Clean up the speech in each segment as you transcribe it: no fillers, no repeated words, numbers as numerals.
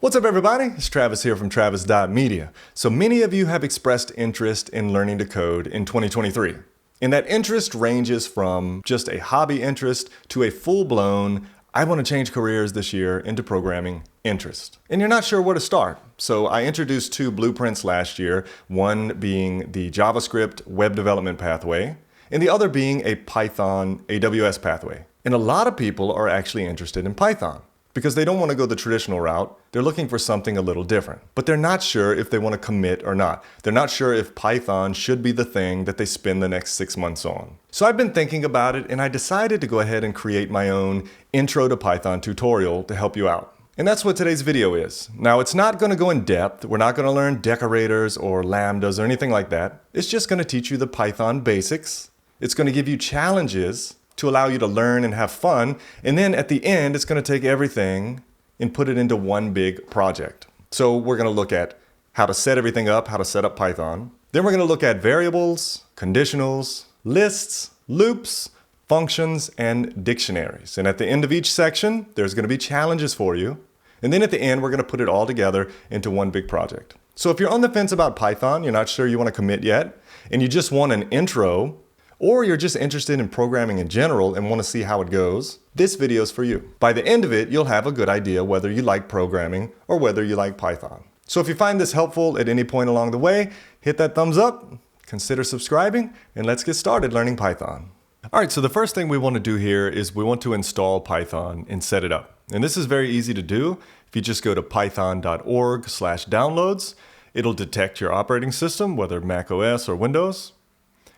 What's up, everybody? It's Travis here from Travis.media. So many of you have expressed interest in learning to code in 2023. And that interest ranges from just a hobby interest to a full-blown, I want to change careers this year into programming interest. And you're not sure where to start. So I introduced two blueprints last year, one being the JavaScript web development pathway, and the other being a Python AWS pathway. And a lot of people are actually interested in Python, because they don't want to go the traditional route. They're looking for something a little different. But they're not sure if they want to commit or not. They're not sure if Python should be the thing that they spend the next 6 months on. So I've been thinking about it, and I decided to go ahead and create my own Intro to Python tutorial to help you out. And that's what today's video is. Now, it's not going to go in depth. We're not going to learn decorators or lambdas or anything like that. It's just going to teach you the Python basics. It's going to give you challenges to allow you to learn and have fun. And then at the end, it's going to take everything and put it into one big project. So we're going to look at how to set everything up, how to set up Python. Then we're going to look at variables, conditionals, lists, loops, functions, and dictionaries. And at the end of each section, there's going to be challenges for you. And then at the end, we're going to put it all together into one big project. So if you're on the fence about Python, you're not sure you want to commit yet, and you just want an intro, or you're just interested in programming in general and want to see how it goes, this video is for you. By the end of it, you'll have a good idea whether you like programming or whether you like Python. So if you find this helpful at any point along the way, hit that thumbs up, consider subscribing, and let's get started learning Python. All right, so the first thing we want to do here is we want to install Python and set it up. And this is very easy to do. If you just go to python.org/downloads, it'll detect your operating system, whether Mac OS or Windows.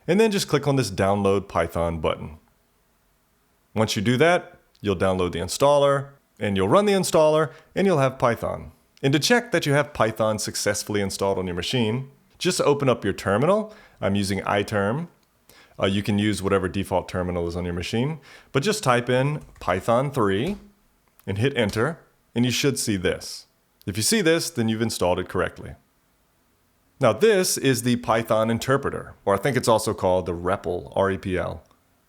And then just click on this Download Python button. Once you do that, you'll download the installer, and you'll run the installer, and you'll have Python. And to check that you have Python successfully installed on your machine, just open up your terminal. I'm using iTerm. You can use whatever default terminal is on your machine, but just type in Python 3 and hit enter, and you should see this. If you see this, then you've installed it correctly. Now this is the Python interpreter, or I think it's also called the REPL, R-E-P-L.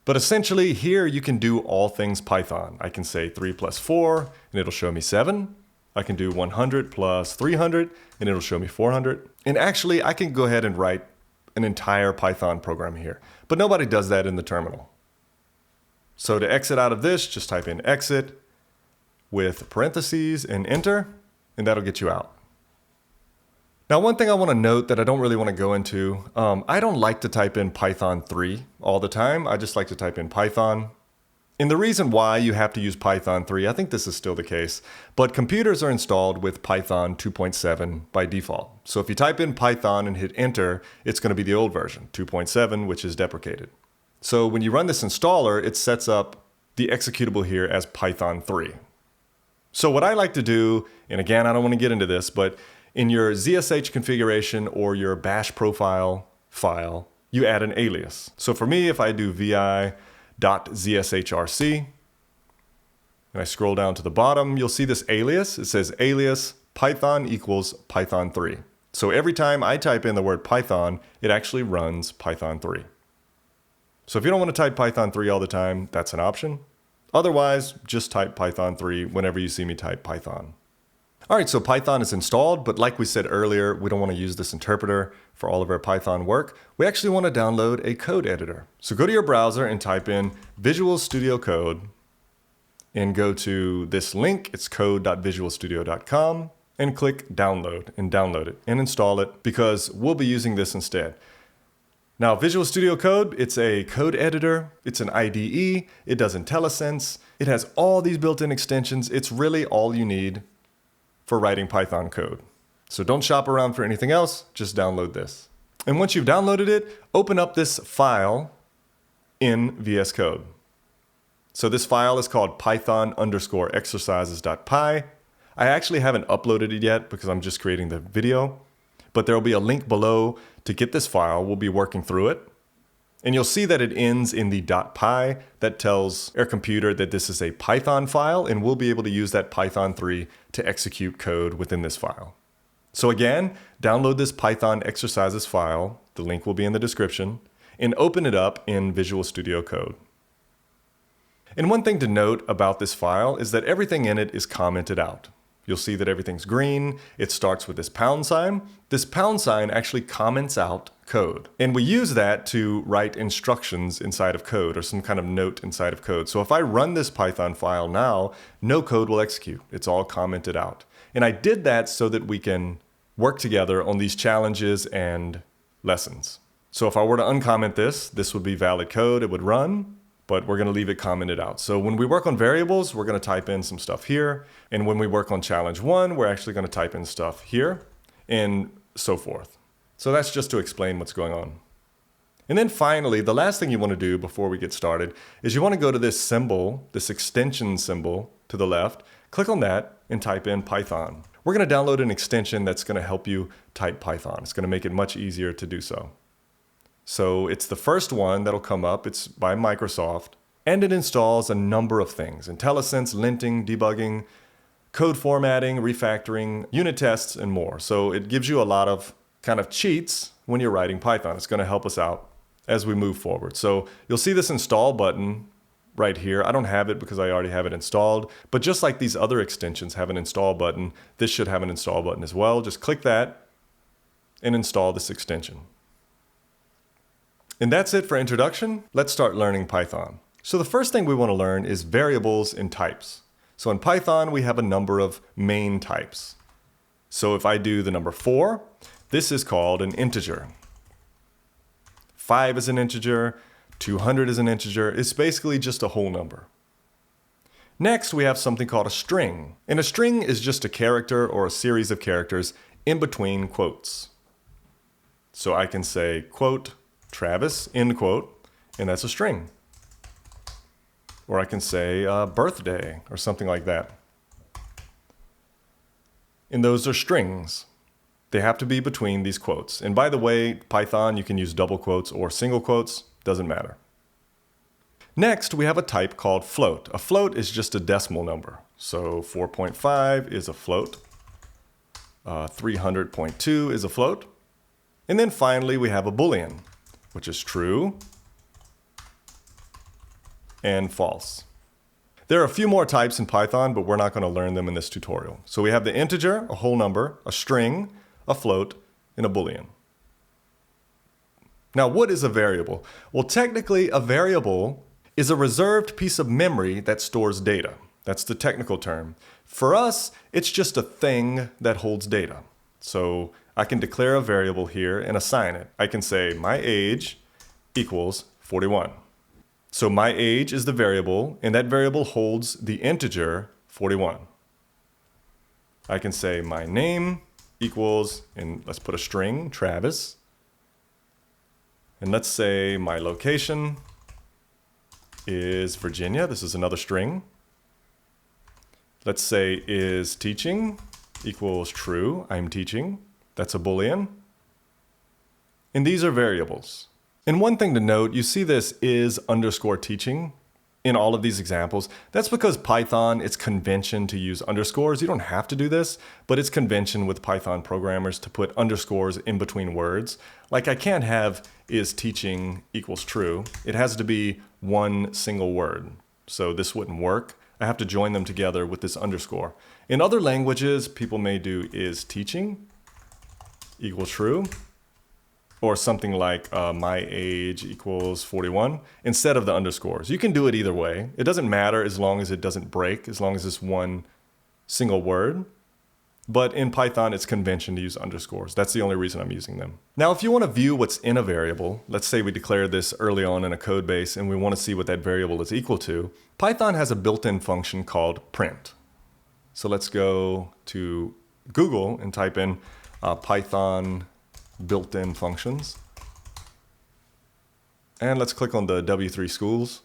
But essentially here you can do all things Python. I can say 3 plus 4 and it'll show me 7. I can do 100 plus 300 and it'll show me 400. And actually I can go ahead and write an entire Python program here, but nobody does that in the terminal. So to exit out of this, just type in exit with parentheses and enter, and that'll get you out. Now, one thing I want to note that I don't really want to go into, I don't like to type in Python 3 all the time. I just like to type in Python. And the reason why you have to use Python 3, I think this is still the case, but computers are installed with Python 2.7 by default. So if you type in Python and hit enter, it's going to be the old version, 2.7, which is deprecated. So when you run this installer, it sets up the executable here as Python 3. So what I like to do, and again, I don't want to get into this, but in your ZSH configuration or your bash profile file, you add an alias. So for me, if I do vi.zshrc, and I scroll down to the bottom, you'll see this alias. It says alias Python equals Python 3. So every time I type in the word Python, it actually runs Python 3. So if you don't want to type Python 3 all the time, that's an option. Otherwise, just type Python 3 whenever you see me type Python. All right, so Python is installed, but like we said earlier, we don't want to use this interpreter for all of our Python work. We actually want to download a code editor. So go to your browser and type in Visual Studio Code and go to this link. It's code.visualstudio.com and click download and download it and install it because we'll be using this instead. Now, Visual Studio Code, it's a code editor. It's an IDE. It does IntelliSense. It has all these built-in extensions. It's really all you need for writing Python code. So don't shop around for anything else, just download this. And once you've downloaded it, open up this file in VSCode. So this file is called python_exercises.py. I actually haven't uploaded it yet because I'm just creating the video, but there'll be a link below to get this file. We'll be working through it. And you'll see that it ends in the .py that tells our computer that this is a Python file, and we'll be able to use that Python 3 to execute code within this file. So again, download this Python exercises file, the link will be in the description, and open it up in Visual Studio Code. And one thing to note about this file is that everything in it is commented out. You'll see that everything's green. It starts with this pound sign. This pound sign actually comments out code. And we use that to write instructions inside of code or some kind of note inside of code. So if I run this Python file now, no code will execute. It's all commented out. And I did that so that we can work together on these challenges and lessons. So if I were to uncomment this would be valid code. It would run, but we're going to leave it commented out. So when we work on variables, we're going to type in some stuff here. And when we work on challenge 1, we're actually going to type in stuff here and so forth. So that's just to explain what's going on. And then finally, the last thing you want to do before we get started is you want to go to this symbol, this extension symbol to the left, click on that and type in Python. We're going to download an extension that's going to help you type Python. It's going to make it much easier to do so. So it's the first one that'll come up. It's by Microsoft, and it installs a number of things: IntelliSense, linting, debugging, code formatting, refactoring, unit tests, and more. So it gives you a lot of kind of cheats when you're writing Python. It's going to help us out as we move forward. So you'll see this install button right here. I don't have it because I already have it installed, but just like these other extensions have an install button, this should have an install button as well. Just click that and install this extension. And that's it for introduction. Let's start learning Python. So the first thing we want to learn is variables and types. So in Python, we have a number of main types. So if I do the number 4, this is called an integer. 5 is an integer, 200 is an integer. It's basically just a whole number. Next, we have something called a string. And a string is just a character or a series of characters in between quotes. So I can say, quote, Travis, end quote, and that's a string. Or I can say birthday or something like that. And those are strings. They have to be between these quotes. And by the way, Python, you can use double quotes or single quotes, doesn't matter. Next, we have a type called float. A float is just a decimal number. So 4.5 is a float. 300.2 is a float. And then finally, we have a Boolean, which is true and false. There are a few more types in Python, but we're not going to learn them in this tutorial. So we have the integer, a whole number, a string, a float, and a Boolean. Now, what is a variable? Well, technically, a variable is a reserved piece of memory that stores data. That's the technical term. For us, it's just a thing that holds data. So I can declare a variable here and assign it. I can say my age equals 41. So my age is the variable, and that variable holds the integer 41. I can say my name equals, and let's put a string, Travis. And let's say my location is Virginia. This is another string. Let's say is teaching equals true. I'm teaching. That's a Boolean. And these are variables. And one thing to note, you see this is underscore teaching in all of these examples. That's because Python, it's convention to use underscores. You don't have to do this, but it's convention with Python programmers to put underscores in between words. Like I can't have is teaching equals true. It has to be one single word. So this wouldn't work. I have to join them together with this underscore. In other languages, people may do is teaching equal true, or something like my age equals 41 instead of the underscores. You can do it either way. It doesn't matter as long as it doesn't break, as long as it's one single word. But in Python, it's convention to use underscores. That's the only reason I'm using them. Now, if you want to view what's in a variable, let's say we declare this early on in a code base and we want to see what that variable is equal to, Python has a built-in function called print. So let's go to Google and type in Python built-in functions. And let's click on the W3 schools.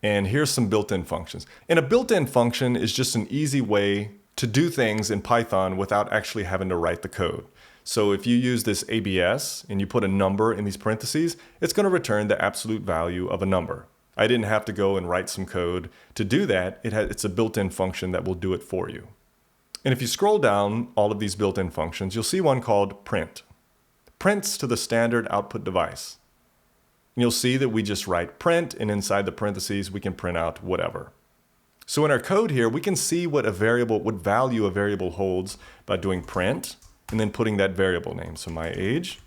And here's some built-in functions. And a built-in function is just an easy way to do things in Python without actually having to write the code. So if you use this ABS and you put a number in these parentheses, it's going to return the absolute value of a number. I didn't have to go and write some code to do that. It's a built-in function that will do it for you. And if you scroll down all of these built-in functions, you'll see one called print. Prints to the standard output device. And you'll see that we just write print, and inside the parentheses, we can print out whatever. So in our code here, we can see what value a variable holds by doing print and then putting that variable name. So my age.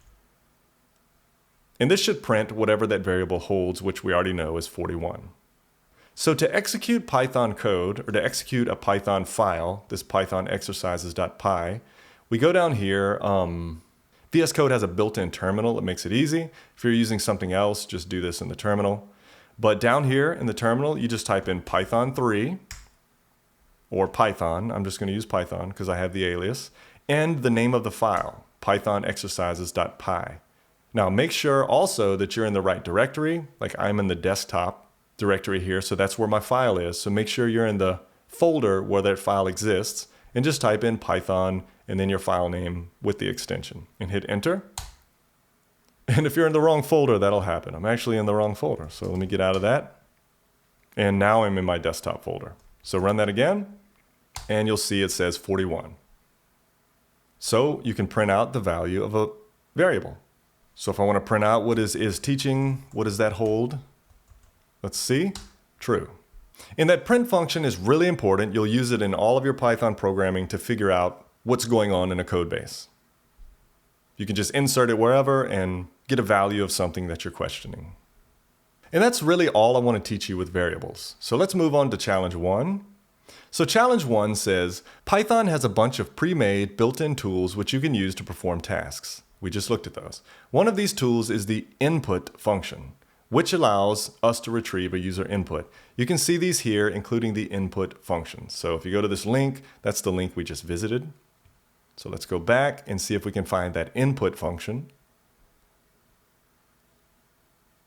And this should print whatever that variable holds, which we already know is 41. So to execute Python code, or to execute a Python file, this Python exercises.py, we go down here. VSCode has a built-in terminal. It makes it easy. If you're using something else, just do this in the terminal. But down here in the terminal, you just type in Python 3 or Python. I'm just going to use Python because I have the alias, and the name of the file, Python exercises.py. Now make sure also that you're in the right directory. Like I'm in the desktop directory here, so that's where my file is. So make sure you're in the folder where that file exists and just type in Python and then your file name with the extension and hit enter. And if you're in the wrong folder, that'll happen. I'm actually in the wrong folder. So let me get out of that. And now I'm in my desktop folder. So run that again and you'll see it says 41. So you can print out the value of a variable. So if I want to print out what is teaching, what does that hold? Let's see, true. And that print function is really important. You'll use it in all of your Python programming to figure out what's going on in a code base. You can just insert it wherever and get a value of something that you're questioning. And that's really all I want to teach you with variables. So let's move on to challenge 1. So challenge 1 says, Python has a bunch of pre-made built-in tools which you can use to perform tasks. We just looked at those. One of these tools is the input function, which allows us to retrieve a user input. You can see these here, including the input function. So if you go to this link, that's the link we just visited. So let's go back and see if we can find that input function.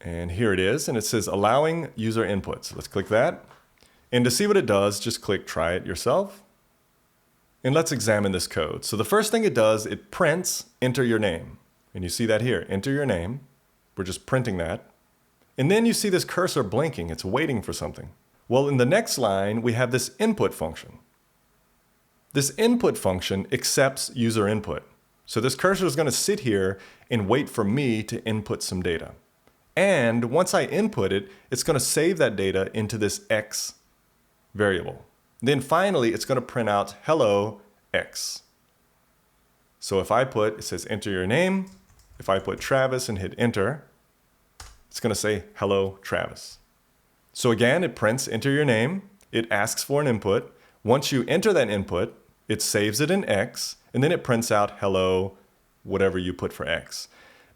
And here it is, and it says allowing user inputs. Let's click that. And to see what it does, just click try it yourself. And let's examine this code. So the first thing it does, it prints enter your name. And you see that here, enter your name. We're just printing that. And then you see this cursor blinking, it's waiting for something. Well, in the next line, we have this input function. This input function accepts user input. So this cursor is going to sit here and wait for me to input some data. And once I input it, it's going to save that data into this X variable. Then finally, it's going to print out hello X. So if I it says enter your name. If I put Travis and hit enter, it's going to say hello Travis. So again, it prints enter your name. It asks for an input. Once you enter that input, it saves it in X, and then it prints out hello whatever you put for X.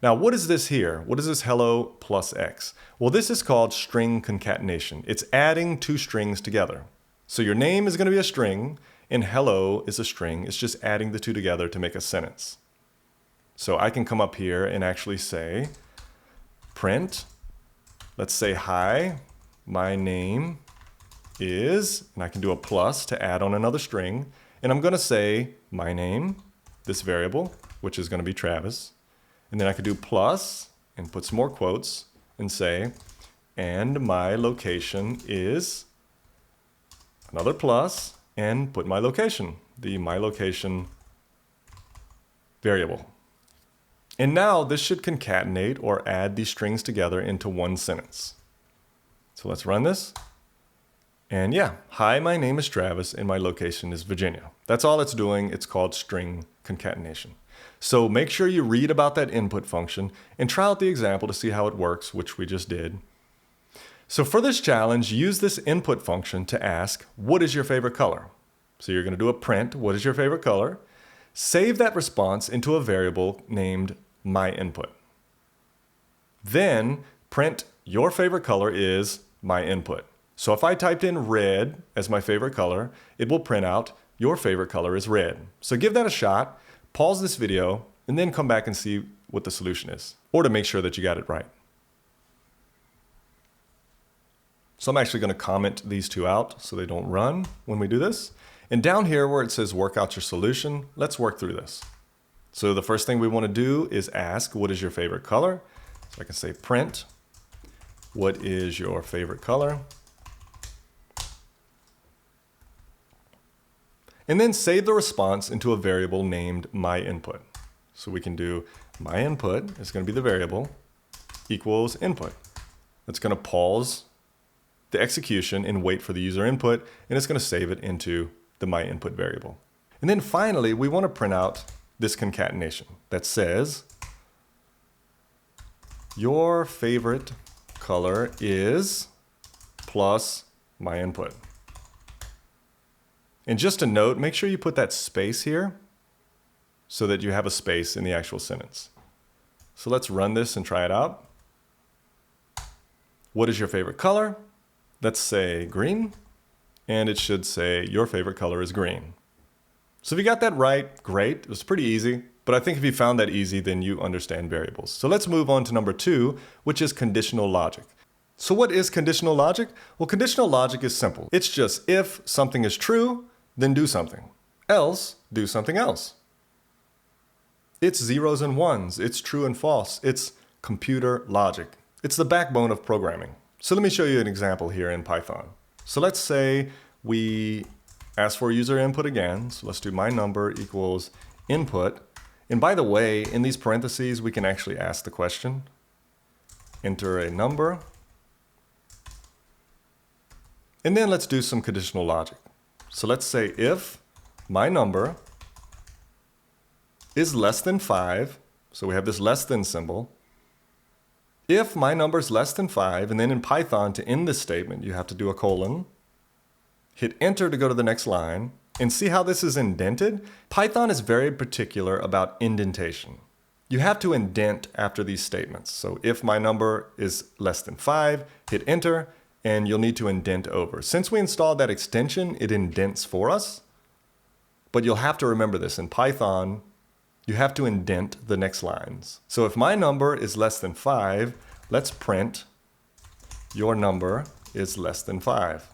Now, what is this here? What is this hello plus X? Well, this is called string concatenation. It's adding two strings together. So your name is going to be a string, and hello is a string. It's just adding the two together to make a sentence. So I can come up here and actually say, print, let's say, hi, my name is, and I can do a plus to add on another string, and I'm going to say my name, this variable, which is going to be Travis, and then I could do plus and put some more quotes and say, and my location is another plus, and put my location, the my location variable. And now this should concatenate or add these strings together into one sentence. So let's run this. And yeah, hi, my name is Travis and my location is Virginia. That's all it's doing. It's called string concatenation. So make sure you read about that input function and try out the example to see how it works, which we just did. So for this challenge, use this input function to ask, what is your favorite color? So you're going to do a print, what is your favorite color? Save that response into a variable named myInput. Then print your favorite color is myInput. So if I typed in red as my favorite color, it will print out your favorite color is red. So give that a shot, pause this video, and then come back and see what the solution is, or to make sure that you got it right. So I'm actually going to comment these two out so they don't run when we do this. And down here where it says work out your solution, let's work through this. So the first thing we want to do is ask, what is your favorite color? So I can say print, what is your favorite color? And then save the response into a variable named myInput. So we can do myInput is going to be the variable equals input. That's going to pause the execution and wait for the user input, and it's going to save it into the myInput variable. And then finally, we want to print out this concatenation that says your favorite color is plus myInput. And just a note, make sure you put that space here so that you have a space in the actual sentence. So let's run this and try it out. What is your favorite color? Let's say green, and it should say your favorite color is green. So if you got that right, great. It was pretty easy, but I think if you found that easy, then you understand variables. So let's move on to number 2, which is conditional logic. So what is conditional logic? Well, conditional logic is simple. It's just if something is true, then do something. Else, do something else. It's zeros and ones. It's true and false. It's computer logic. It's the backbone of programming. So let me show you an example here in Python. So let's say we ask for user input again. So let's do my number equals input. And by the way, in these parentheses, we can actually ask the question. Enter a number. And then let's do some conditional logic. So let's say if my number is less than 5, so we have this less than symbol. If my number is less than 5, and then in Python to end this statement, you have to do a colon, hit enter to go to the next line, and see how this is indented? Python is very particular about indentation. You have to indent after these statements. So if my number is less than 5, hit enter, and you'll need to indent over. Since we installed that extension, it indents for us. But you'll have to remember this. In Python, you have to indent the next lines. So if my number is less than 5, let's print your number is less than 5.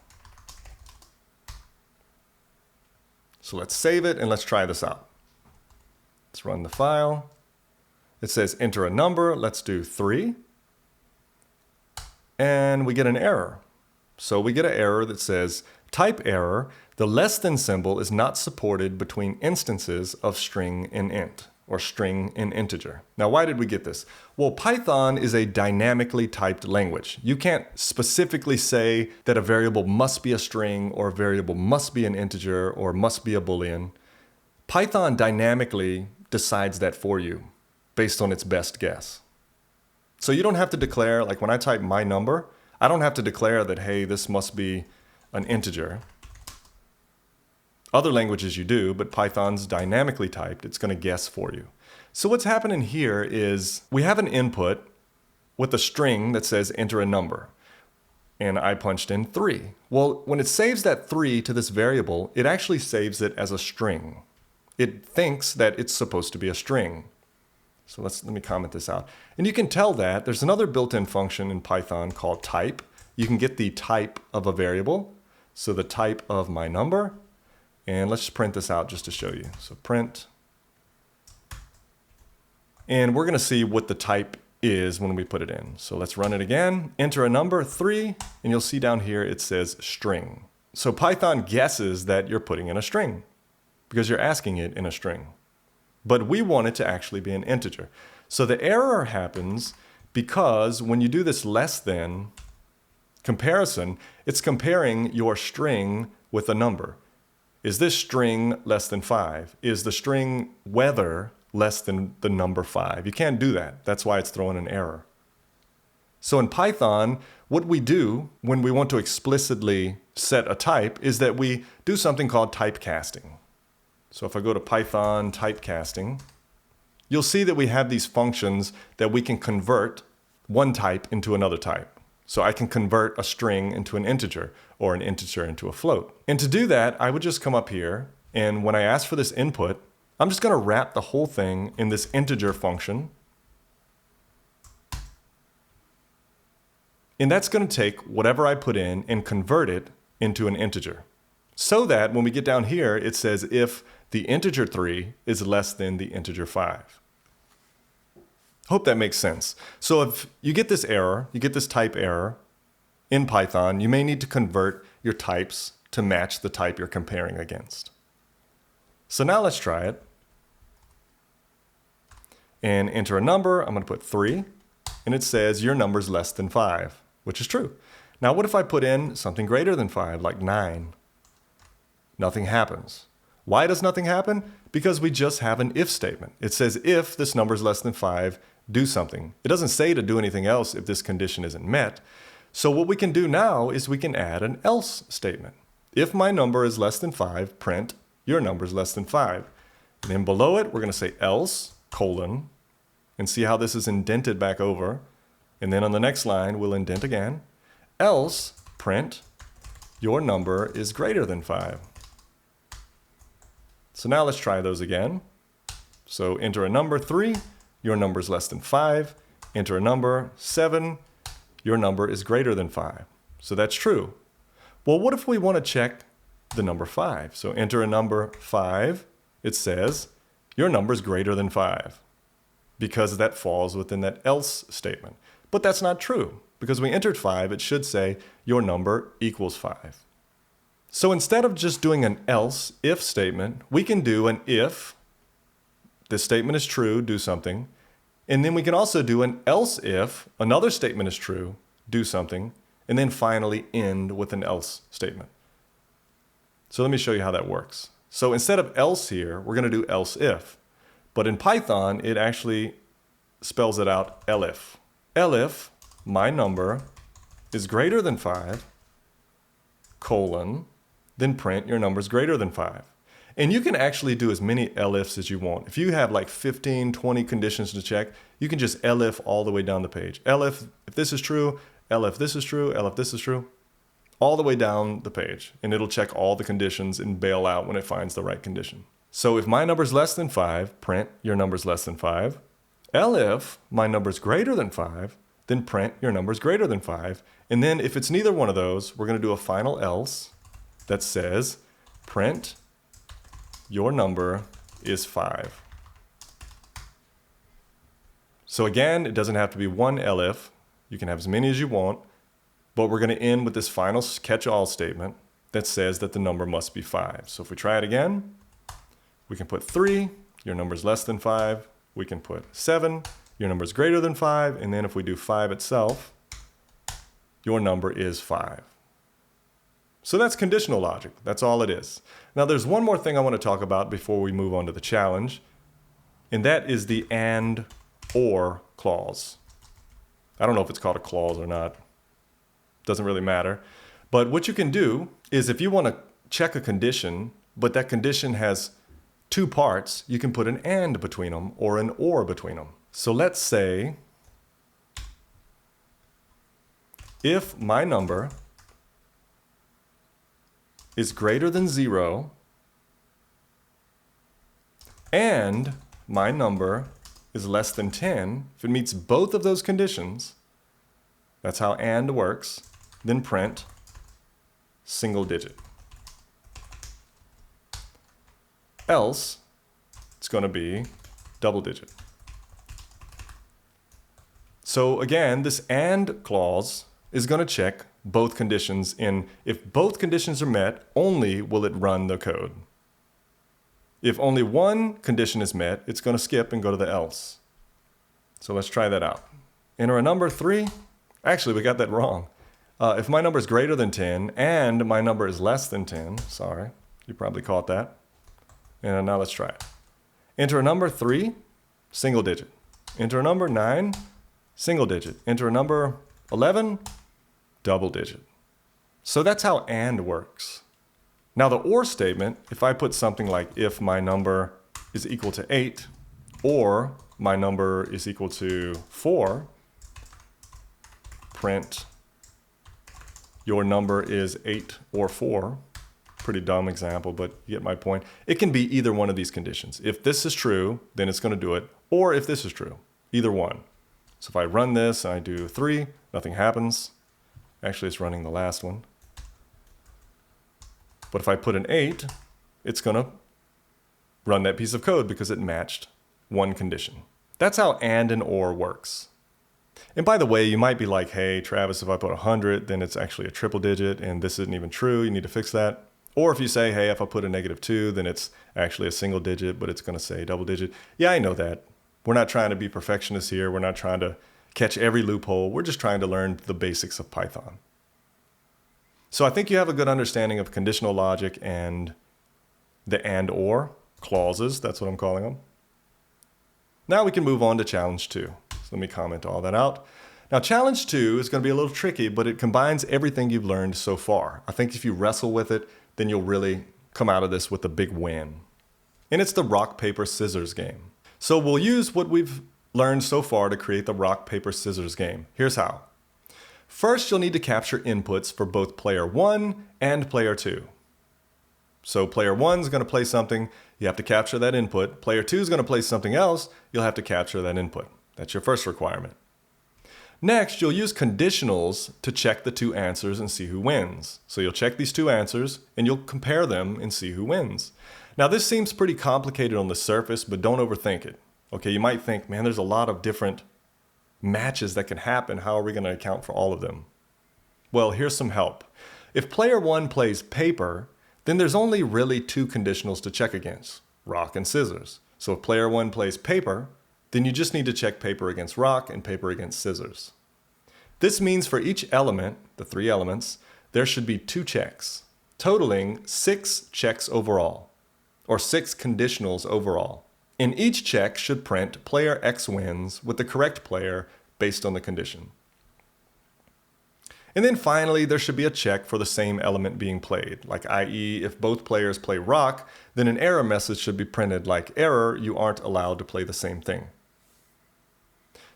So let's save it and let's try this out. Let's run the file. It says enter a number. Let's do 3. And we get an error. So we get an error that says type error. The less than symbol is not supported between instances of string and int, or string and integer. Now, why did we get this? Well, Python is a dynamically typed language. You can't specifically say that a variable must be a string, or a variable must be an integer, or must be a Boolean. Python dynamically decides that for you based on its best guess. So you don't have to declare, like when I type my number, I don't have to declare that, hey, this must be an integer. Other languages you do, but Python's dynamically typed. It's going to guess for you. So what's happening here is we have an input with a string that says enter a number. And I punched in 3. Well, when it saves that 3 to this variable, it actually saves it as a string. It thinks that it's supposed to be a string. So let me comment this out. And you can tell that there's another built-in function in Python called type. You can get the type of a variable. So the type of my number. And let's just print this out just to show you. So print. And we're going to see what the type is when we put it in. So let's run it again. Enter a number, 3. And you'll see down here it says string. So Python guesses that you're putting in a string because you're asking it in a string. But we want it to actually be an integer. So the error happens because when you do this less than comparison, it's comparing your string with a number. Is this string less than 5? Is the string weather less than the number 5? You can't do that. That's why it's throwing an error. So in Python, what we do when we want to explicitly set a type is that we do something called typecasting. So if I go to Python typecasting, you'll see that we have these functions that we can convert one type into another type. So I can convert a string into an integer or an integer into a float. And to do that, I would just come up here, and when I ask for this input, I'm just going to wrap the whole thing in this integer function. And that's going to take whatever I put in and convert it into an integer. So that when we get down here, it says if the integer 3 is less than the integer 5. Hope that makes sense. So if you get this error, you get this type error in Python, you may need to convert your types to match the type you're comparing against. So now let's try it. And enter a number. I'm going to put 3. And it says your number's less than 5, which is true. Now what if I put in something greater than 5, like 9? Nothing happens. Why does nothing happen? Because we just have an if statement. It says if this number is less than 5, do something. It doesn't say to do anything else if this condition isn't met. So what we can do now is we can add an else statement. If my number is less than 5, print your number is less than 5. And then below it, we're going to say else, colon, and see how this is indented back over. And then on the next line, we'll indent again. Else, print, your number is greater than 5. So now let's try those again. So enter a number 3, your number is less than 5. Enter a number 7, your number is greater than 5. So that's true. Well, what if we want to check the number 5? So enter a number 5. It says your number is greater than 5 because that falls within that else statement. But that's not true. Because we entered 5, it should say your number equals 5. So instead of just doing an else if statement, we can do an if. This statement is true, do something. And then we can also do an else if another statement is true, do something. And then finally end with an else statement. So let me show you how that works. So instead of else here, we're going to do else if. But in Python, it actually spells it out elif. Elif, my number is greater than 5, colon, then print your number is greater than 5. And you can actually do as many elifs as you want. If you have like 15, 20 conditions to check, you can just elif all the way down the page. Elif, if this is true, elif this is true, elif this is true, all the way down the page. And it'll check all the conditions and bail out when it finds the right condition. So if my number is less than 5, print your number is less than 5. Elif, my number is greater than 5, then print your number is greater than 5. And then if it's neither one of those, we're going to do a final else that says print your number is 5. So again, it doesn't have to be one elif. You can have as many as you want, but we're going to end with this final catch-all statement that says that the number must be 5. So if we try it again, we can put 3, your number is less than 5. We can put 7, your number is greater than 5. And then if we do 5 itself, your number is 5. So that's conditional logic. That's all it is. Now there's one more thing I want to talk about before we move on to the challenge, and that is the and or clause. I don't know if it's called a clause or not. Doesn't really matter. But what you can do is if you want to check a condition, but that condition has two parts, you can put an and between them or an or between them. So let's say if my number is greater than 0 and my number is less than 10, if it meets both of those conditions, that's how and works, then print single digit. Else, it's going to be double digit. So again, this and clause is going to check both conditions, and if both conditions are met, only will it run the code. If only one condition is met, it's going to skip and go to the else. So let's try that out. Enter a number 3. Actually, we got that wrong. If my number is greater than 10 and my number is less than 10, sorry, you probably caught that. And now let's try it. Enter a number 3, single digit. Enter a number 9, single digit. Enter a number 11, double digit. So that's how and works. Now the or statement, if I put something like if my number is equal to 8 or my number is equal to 4, print your number is 8 or 4. Pretty dumb example, but you get my point. It can be either one of these conditions. If this is true, then it's going to do it. Or if this is true, either one. So if I run this and I do 3, nothing happens. Actually, it's running the last one. But if I put an 8, it's going to run that piece of code because it matched one condition. That's how and or works. And by the way, you might be like, hey, Travis, if I put 100, then it's actually a triple digit, and this isn't even true. You need to fix that. Or if you say, hey, if I put a -2, then it's actually a single digit, but it's going to say double digit. Yeah, I know that. We're not trying to be perfectionists here. We're not trying to catch every loophole. We're just trying to learn the basics of Python. So I think you have a good understanding of conditional logic and the and or clauses. That's what I'm calling them. Now we can move on to challenge 2. So let me comment all that out. Now challenge 2 is going to be a little tricky, but it combines everything you've learned so far. I think if you wrestle with it, then you'll really come out of this with a big win. And it's the rock, paper, scissors game. So we'll use what we've learned so far to create the rock, paper, scissors game. Here's how. First, you'll need to capture inputs for both player 1 and player 2. So player 1 is going to play something, you have to capture that input. Player 2 is going to play something else, you'll have to capture that input. That's your first requirement. Next, you'll use conditionals to check the 2 answers and see who wins. So you'll check these 2 answers and you'll compare them and see who wins. Now this seems pretty complicated on the surface, but don't overthink it. Okay, you might think, man, there's a lot of different matches that can happen. How are we going to account for all of them? Well, here's some help. If player 1 plays paper, then there's only really 2 conditionals to check against, rock and scissors. So if player 1 plays paper, then you just need to check paper against rock and paper against scissors. This means for each element, the 3 elements, there should be 2 checks, totaling 6 checks overall, or 6 conditionals overall. And each check should print player X wins with the correct player based on the condition. And then finally, there should be a check for the same element being played, like i.e. if both players play rock, then an error message should be printed like error, you aren't allowed to play the same thing.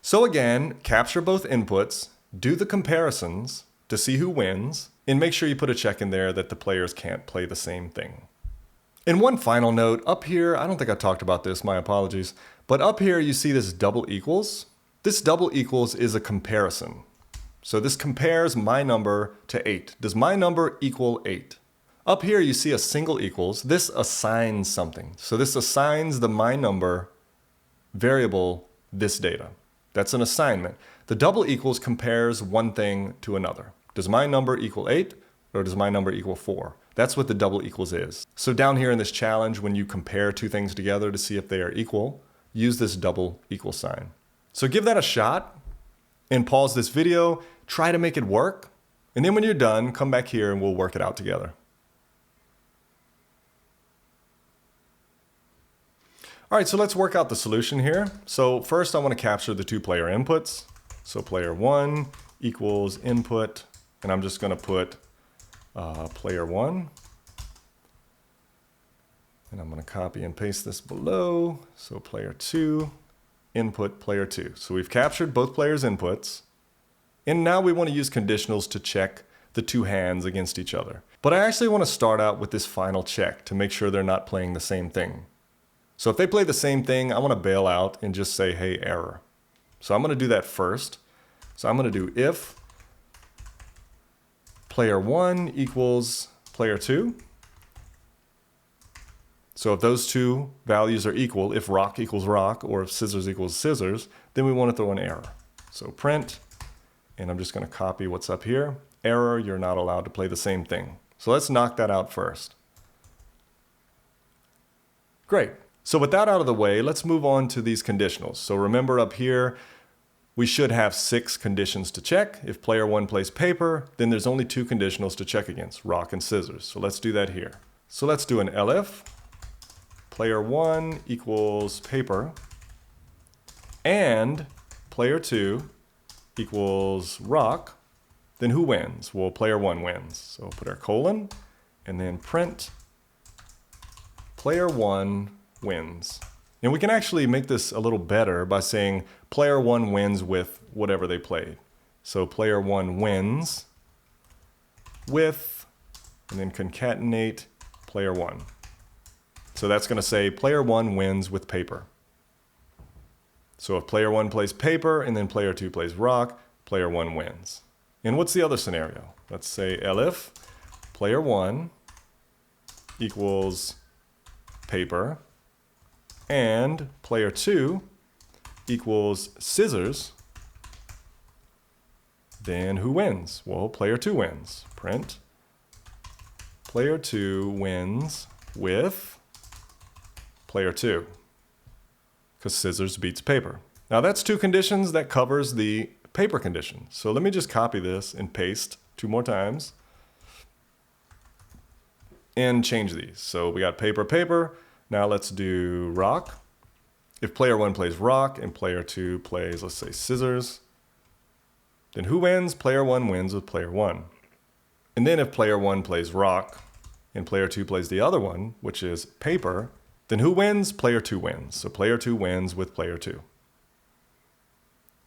So again, capture both inputs, do the comparisons to see who wins, and make sure you put a check in there that the players can't play the same thing. And one final note, up here, I don't think I talked about this, my apologies, but up here you see this double equals. This double equals is a comparison. So this compares my number to 8. Does my number equal 8? Up here you see a single equals. This assigns something. So this assigns the my number variable this data. That's an assignment. The double equals compares one thing to another. Does my number equal 8 or does my number equal 4? That's what the double equals is. So down here in this challenge, when you compare 2 things together to see if they are equal, use this double equal sign. So give that a shot and pause this video, try to make it work, and then when you're done, come back here and we'll work it out together. All right, so let's work out the solution here. So first I want to capture the 2 player inputs. So player 1 equals input, and I'm just going to put player 1. And I'm going to copy and paste this below. So player 2, input player 2. So we've captured both players' inputs. And now we want to use conditionals to check the 2 hands against each other. But I actually want to start out with this final check to make sure they're not playing the same thing. So if they play the same thing, I want to bail out and just say, hey, error. So I'm going to do that first. So I'm going to do if player 1 equals player 2. So if those 2 values are equal, if rock equals rock or if scissors equals scissors, then we want to throw an error. So print, and I'm just going to copy what's up here. Error, you're not allowed to play the same thing. So let's knock that out first. Great. So with that out of the way, let's move on to these conditionals. So remember up here, we should have 6 conditions to check. If player 1 plays paper, then there's only 2 conditionals to check against, rock and scissors. So let's do that here. So let's do an elif, player 1 equals paper, and player 2 equals rock, then who wins? Well, player 1 wins. So we'll put our colon, and then print player 1 wins. And we can actually make this a little better by saying player 1 wins with whatever they played. So player 1 wins with, and then concatenate player 1. So that's going to say player 1 wins with paper. So if player 1 plays paper and then player 2 plays rock, player 1 wins. And what's the other scenario? Let's say elif player 1 equals paper and player 2 equals scissors, then who wins? Well, player 2 wins. Print player 2 wins with player 2, because scissors beats paper. Now that's 2 conditions that covers the paper condition. So let me just copy this and paste 2 more times. and change these. So we got paper, paper. Now let's do rock. If player 1 plays rock and player 2 plays, let's say, scissors, then who wins? Player 1 wins with player 1. And then if player 1 plays rock and player 2 plays the other one, which is paper, then who wins? Player 2 wins. So player 2 wins with player 2.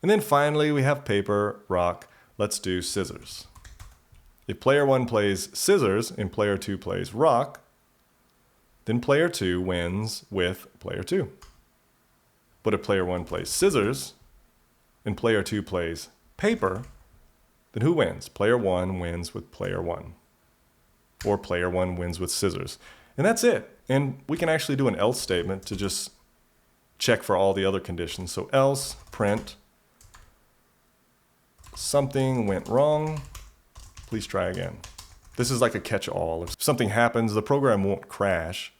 And then finally, we have paper, rock. Let's do scissors. If player 1 plays scissors and player 2 plays rock, then player 2 wins with player 2. But if player 1 plays scissors and player 2 plays paper, then who wins? Player 1 wins with player 1. Or player 1 wins with scissors. And that's it. And we can actually do an else statement to just check for all the other conditions. So else, print, something went wrong. Please try again. This is like a catch-all. If something happens, the program won't crash.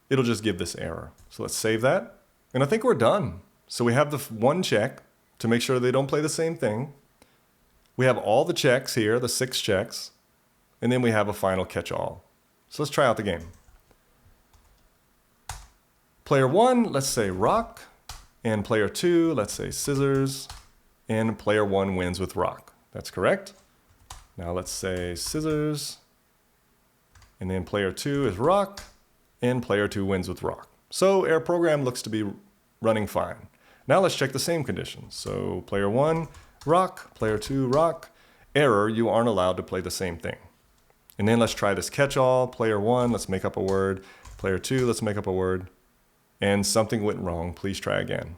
It'll just give this error. So let's save that. And I think we're done. So we have the one check to make sure they don't play the same thing. We have all the checks here, the 6 checks. And then we have a final catch-all. So let's try out the game. Player 1, let's say rock. And player 2, let's say scissors. And player 1 wins with rock. That's correct. Now let's say scissors. And then player 2 is rock. And player 2 wins with rock. So our program looks to be running fine. Now let's check the same conditions. So player 1, rock. Player 2, rock. Error, you aren't allowed to play the same thing. And then let's try this catch-all. Player 1, let's make up a word. Player 2, let's make up a word. And something went wrong. Please try again.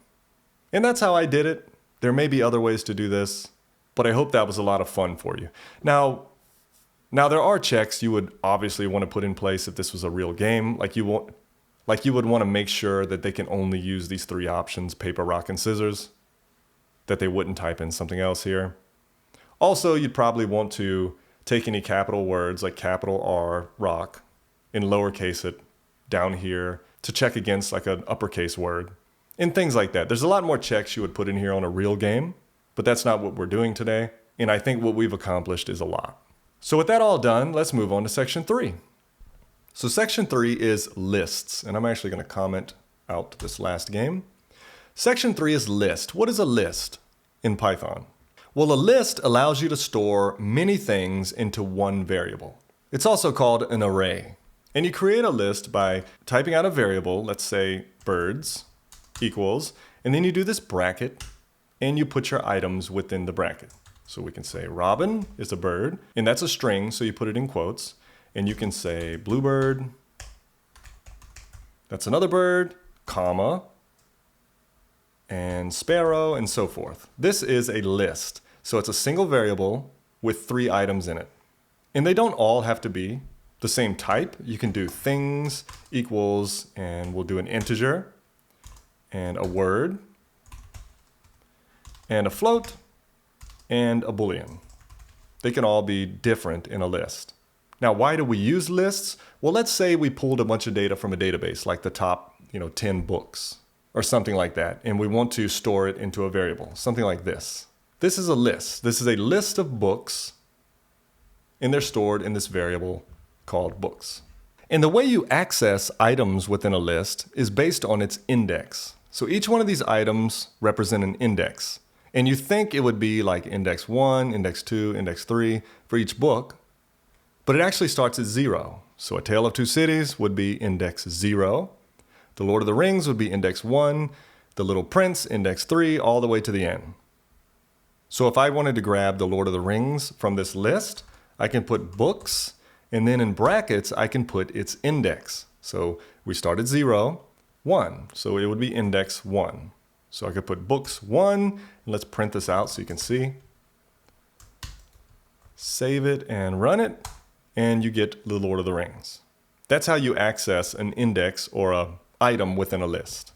And that's how I did it. There may be other ways to do this, but I hope that was a lot of fun for you. Now there are checks you would obviously want to put in place if this was a real game. Like you would want to make sure that they can only use these 3 options, paper, rock, and scissors, that they wouldn't type in something else here. Also, you'd probably want to take any capital words like capital R, rock, and lowercase it down here to check against like an uppercase word, and things like that. There's a lot more checks you would put in here on a real game, but that's not what we're doing today. And I think what we've accomplished is a lot. So with that all done, let's move on to section 3. So section 3 is lists, and I'm actually going to comment out this last game. Section 3 is list. What is a list in Python? Well, a list allows you to store many things into one variable. It's also called an array. And you create a list by typing out a variable, let's say birds equals, and then you do this bracket, and you put your items within the bracket. So we can say Robin is a bird, and that's a string, so you put it in quotes. And you can say bluebird, that's another bird, comma, and sparrow, and so forth. This is a list. So it's a single variable with 3 items in it. And they don't all have to be the same type. You can do things equals, and we'll do an integer, and a word, and a float, and a boolean. They can all be different in a list. Now, why do we use lists? Well, let's say we pulled a bunch of data from a database, like the top 10 books, or something like that, and we want to store it into a variable, something like this. This is a list. This is a list of books, and they're stored in this variable called books. And the way you access items within a list is based on its index. So each one of these items represent an index. And you think it would be like index 1, index 2, index 3 for each book, but it actually starts at 0. So A Tale of Two Cities would be index 0. The Lord of the Rings would be index 1. The Little Prince, index 3, all the way to the end. So if I wanted to grab The Lord of the Rings from this list, I can put books, and then in brackets, I can put its index. So we start at 0, 1. So it would be index 1. So I could put books 1, and let's print this out so you can see. Save it and run it, and you get The Lord of the Rings. That's how you access an index or an item within a list.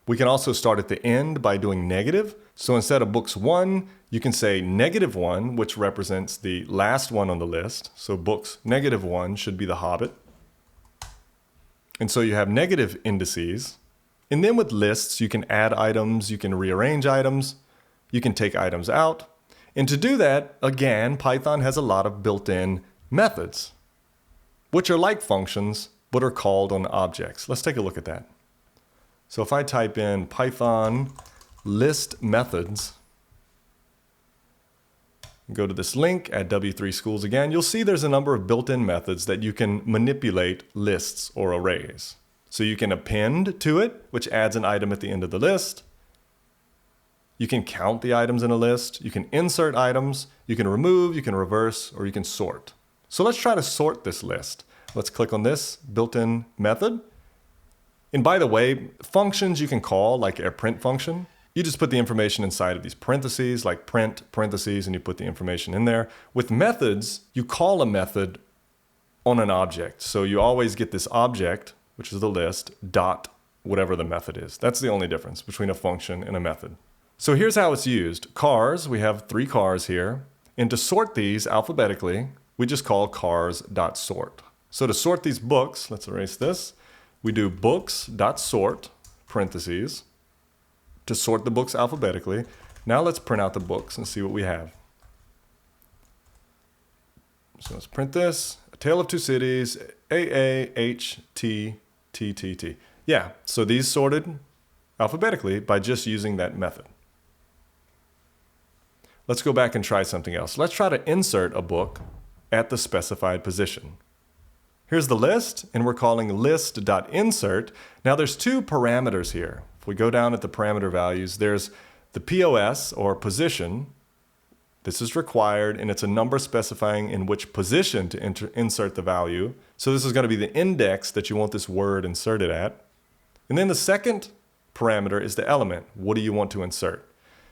We can also start at the end by doing negative. So instead of books 1, you can say -1, which represents the last one on the list. So books -1 should be The Hobbit. And so you have negative indices. And then with lists, you can add items, you can rearrange items, you can take items out. And to do that, again, Python has a lot of built-in methods. which are like functions, but are called on objects. Let's take a look at that. So if I type in Python list methods, go to this link at W3 Schools again, you'll see there's a number of built-in methods that you can manipulate lists or arrays. So you can append to it, which adds an item at the end of the list. You can count the items in a list. You can insert items. You can remove, you can reverse, or you can sort. So let's try to sort this list. Let's click on this built-in method. And by the way, functions you can call, like a print function. You just put the information inside of these parentheses, like print parentheses, and you put the information in there. With methods, you call a method on an object. So you always get this object, which is the list, dot whatever the method is. That's the only difference between a function and a method. So here's how it's used. Cars, we have 3 cars here. And to sort these alphabetically, we just call cars.sort. So to sort these books, let's erase this. We do books.sort, parentheses, to sort the books alphabetically. Now let's print out the books and see what we have. So let's print this. A Tale of Two Cities, AAHT. Yeah, so these sorted alphabetically by just using that method. Let's go back and try something else. Let's try to insert a book at the specified position. Here's the list, and we're calling list.insert. Now there's 2 parameters here. If we go down at the parameter values, there's the POS, or position. This is required, and it's a number specifying in which position to insert the value. So this is going to be the index that you want this word inserted at. And then the second parameter is the element. What do you want to insert?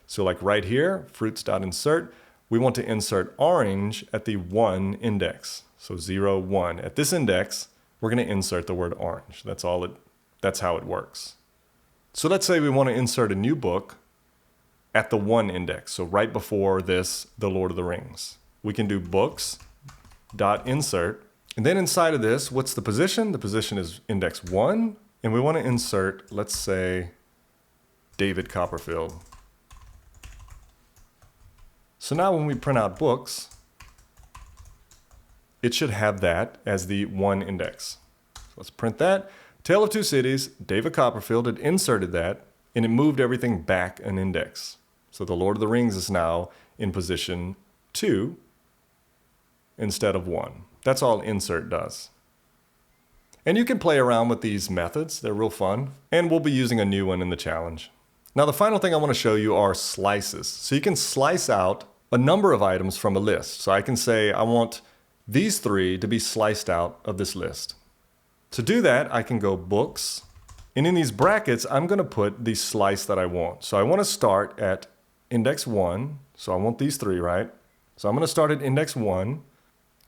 So like right here, fruits.insert, we want to insert orange at the 1 index. So 0, 1. At this index, we're going to insert the word orange. That's how it works. So let's say we want to insert a new book at the 1 index. So right before this, The Lord of the Rings. We can do books.insert. And then inside of this, what's the position? The position is index 1. And we want to insert, let's say, David Copperfield. So now when we print out books, it should have that as the 1 index. So let's print that. Tale of Two Cities, David Copperfield had inserted that, and it moved everything back an index. So The Lord of the Rings is now in position 2 instead of 1. That's all insert does. And you can play around with these methods. They're real fun. And we'll be using a new one in the challenge. Now the final thing I want to show you are slices. So you can slice out a number of items from a list. So I can say I want these 3 to be sliced out of this list. To do that, I can go books, and in these brackets, I'm going to put the slice that I want. So I want to start at index 1. So I want these 3, right? So I'm going to start at index 1,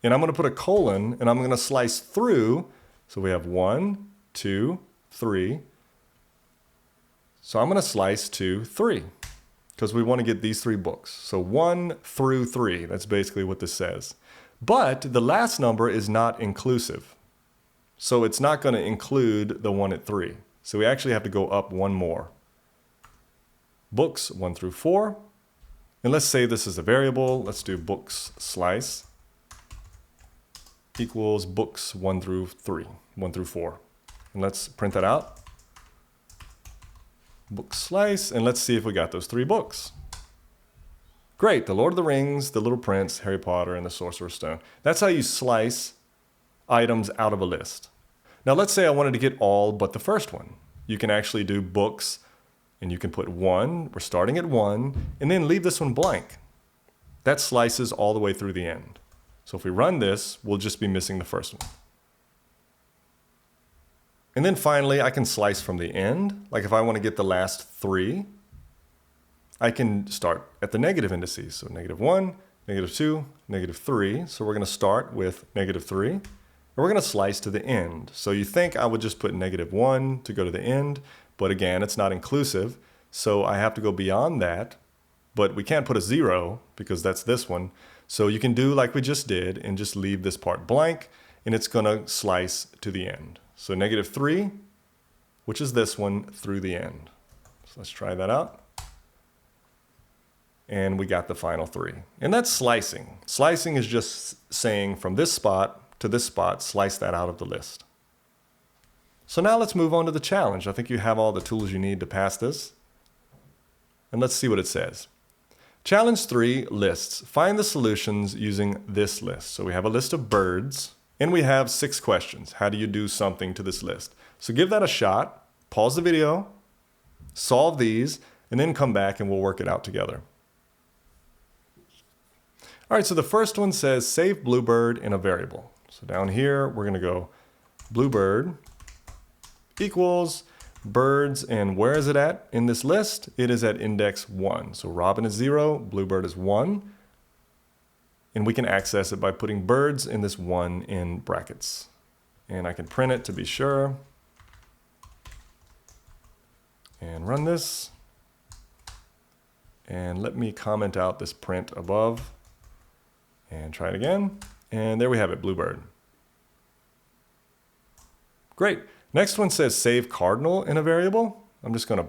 and I'm going to put a colon, and I'm going to slice through. So we have 1, 2, 3. So I'm going to slice to 3 because we want to get these 3 books. So 1 through 3, that's basically what this says. But the last number is not inclusive. So it's not going to include the 1 at 3. So we actually have to go up 1 more. Books 1 through 4. And let's say this is a variable. Let's do books slice equals books 1 through 3, 1 through 4. And let's print that out. Book slice, and let's see if we got those 3 books. Great, The Lord of the Rings, The Little Prince, Harry Potter, and The Sorcerer's Stone. That's how you slice items out of a list. Now let's say I wanted to get all but the first one. You can actually do books, and you can put 1, we're starting at 1, and then leave this one blank. That slices all the way through the end. So if we run this, we'll just be missing the first one. And then finally, I can slice from the end. Like if I want to get the last 3, I can start at the negative indices. So -1, -2, -3. So we're going to start with -3. And we're going to slice to the end. So you think I would just put -1 to go to the end. But again, it's not inclusive. So I have to go beyond that. But we can't put a 0 because that's this one. So you can do like we just did and just leave this part blank. And it's going to slice to the end. So -3, which is this one, through the end. So let's try that out. And we got the final 3. And that's slicing. Slicing is just saying from this spot to this spot, slice that out of the list. So now let's move on to the challenge. I think you have all the tools you need to pass this. And let's see what it says. Challenge 3, lists. Find the solutions using this list. So we have a list of birds, and we have 6 questions. How do you do something to this list? So give that a shot, pause the video, solve these, and then come back and we'll work it out together. All right, so the first one says save bluebird in a variable. So down here, we're gonna go bluebird equals birds, and where is it at in this list? It is at index 1. So robin is 0, bluebird is 1, and we can access it by putting birds in this 1 in brackets. And I can print it to be sure. And run this. And let me comment out this print above. And try it again. And there we have it, bluebird. Great. Next one says save cardinal in a variable. I'm just going to,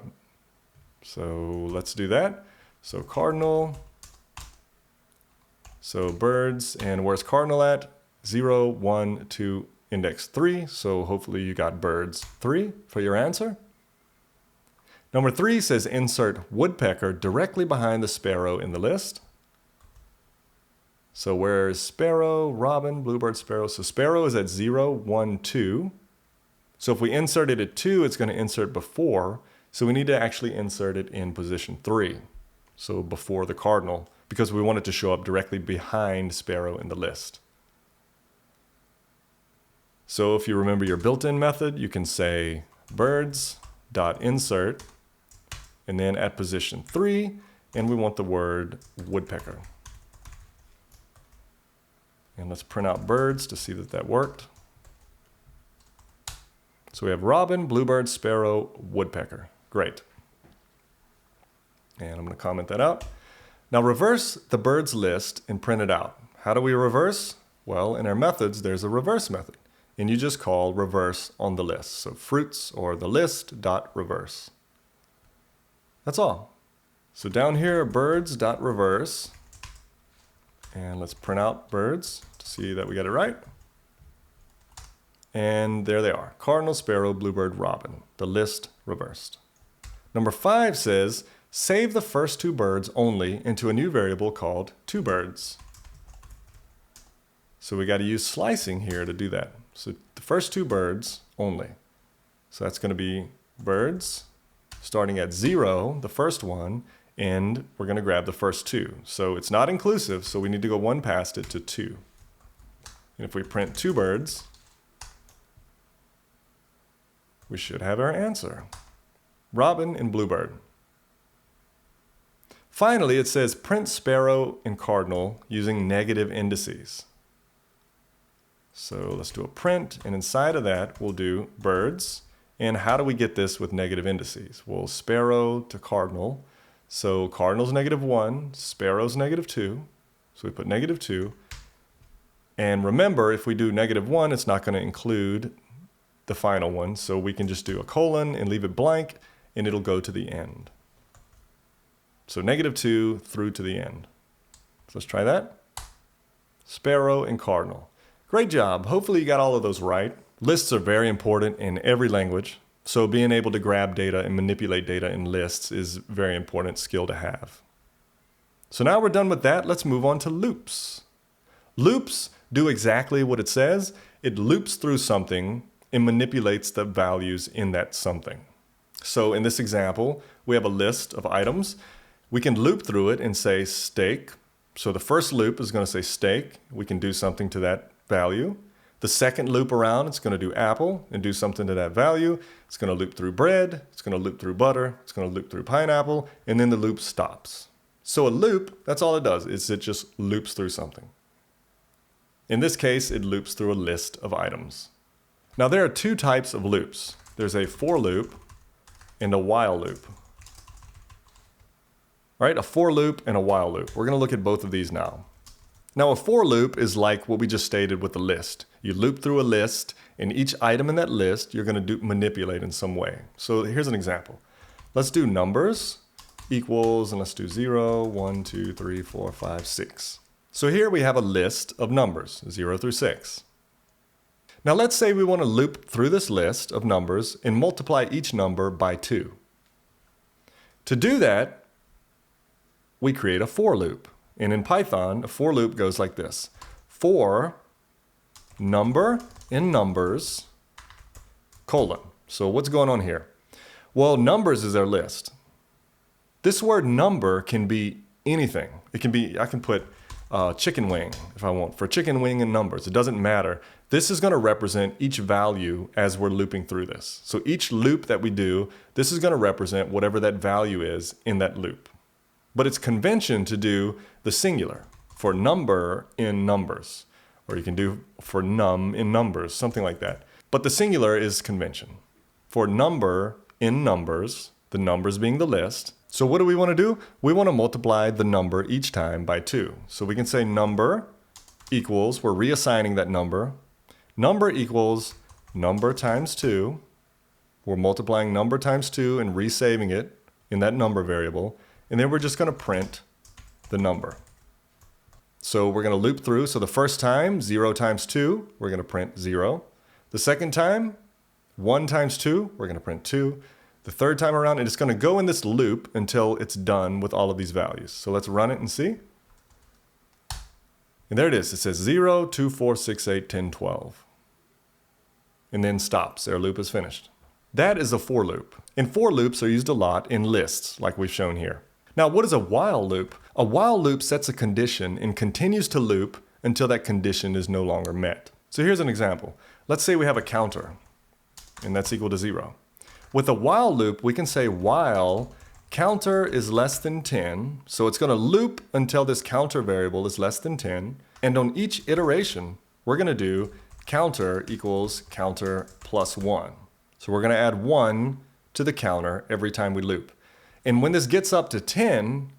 so let's do that. So cardinal, so birds, and where's cardinal at? 0, 1, 2, index 3. So hopefully you got birds 3 for your answer. Number 3 says insert woodpecker directly behind the sparrow in the list. So where's sparrow, robin, bluebird, sparrow? So sparrow is at 0, 1, 2. So if we insert it at 2, it's going to insert before. So we need to actually insert it in position 3. So before the cardinal, because we want it to show up directly behind sparrow in the list. So if you remember your built-in method, you can say birds.insert, and then at position 3, and we want the word woodpecker. And let's print out birds to see that that worked. So we have robin, bluebird, sparrow, woodpecker. Great. And I'm going to comment that out. Now reverse the birds list and print it out. How do we reverse? Well, in our methods, there's a reverse method. And you just call reverse on the list. So fruits or the list dot reverse. That's all. So down here, birds dot reverse. And let's print out birds to see that we got it right. And there they are, cardinal, sparrow, bluebird, robin, the list reversed. Number 5 says, save the first 2 birds only into a new variable called 2birds. So we got to use slicing here to do that. So the first 2 birds only. So that's going to be birds starting at 0, the first one, and we're going to grab the first 2. So it's not inclusive, so we need to go 1 past it to 2. And if we print 2 birds, we should have our answer. Robin and bluebird. Finally, it says print sparrow and cardinal using negative indices. So let's do a print, and inside of that, we'll do birds. And how do we get this with negative indices? Well, sparrow to cardinal. So cardinal's -1, sparrow's -2. So we put -2. And remember, if we do -1, it's not going to include the final one. So we can just do a colon and leave it blank, and it'll go to the end. So -2 through to the end. So let's try that. Sparrow and cardinal. Great job. Hopefully you got all of those right. Lists are very important in every language. So being able to grab data and manipulate data in lists is a very important skill to have. So now we're done with that. Let's move on to loops. Loops do exactly what it says. It loops through something and manipulates the values in that something. So in this example, we have a list of items. We can loop through it and say steak. So the first loop is going to say steak. We can do something to that value. The second loop around, it's going to do apple and do something to that value. It's going to loop through bread. It's going to loop through butter. It's going to loop through pineapple. And then the loop stops. So a loop, that's all it does, is it just loops through something. In this case, it loops through a list of items. Now there are 2 types of loops. There's a for loop and a while loop. Right, a for loop and a while loop. We're going to look at both of these now. Now a for loop is like what we just stated with the list. You loop through a list, and each item in that list you're going to manipulate in some way. So here's an example. Let's do numbers equals, and let's do 0, 1, 2, 3, 4, 5, 6. So here we have a list of numbers, 0 through 6. Now let's say we want to loop through this list of numbers and multiply each number by 2. To do that, we create a for loop. And in Python, a for loop goes like this. For number in numbers, colon. So what's going on here? Well, numbers is our list. This word number can be anything. It can be, I can put chicken wing if I want, for chicken wing in numbers. It doesn't matter. This is going to represent each value as we're looping through this. So each loop that we do, this is going to represent whatever that value is in that loop. But it's convention to do the singular for number in numbers, or you can do for num in numbers, something like that. But the singular is convention. For number in numbers, the numbers being the list. So what do we want to do? We want to multiply the number each time by 2. So we can say number equals, we're reassigning that number. Number equals number times 2. We're multiplying number times 2 and resaving it in that number variable. And then we're just going to print the number. So we're going to loop through. So the first time, 0 times 2, we're going to print 0. The second time, 1 times 2, we're going to print 2. The third time around, and it's going to go in this loop until it's done with all of these values. So let's run it and see. And there it is. It says 0, 2, 4, 6, 8, 10, 12. And then stops. Our loop is finished. That is a for loop. And for loops are used a lot in lists, like we've shown here. Now, what is a while loop? A while loop sets a condition and continues to loop until that condition is no longer met. So here's an example. Let's say we have a counter, and that's equal to 0. With a while loop, we can say while counter is less than 10, so it's going to loop until this counter variable is less than 10, and on each iteration, we're going to do counter equals counter plus 1. So we're going to add 1 to the counter every time we loop. And when this gets up to 10,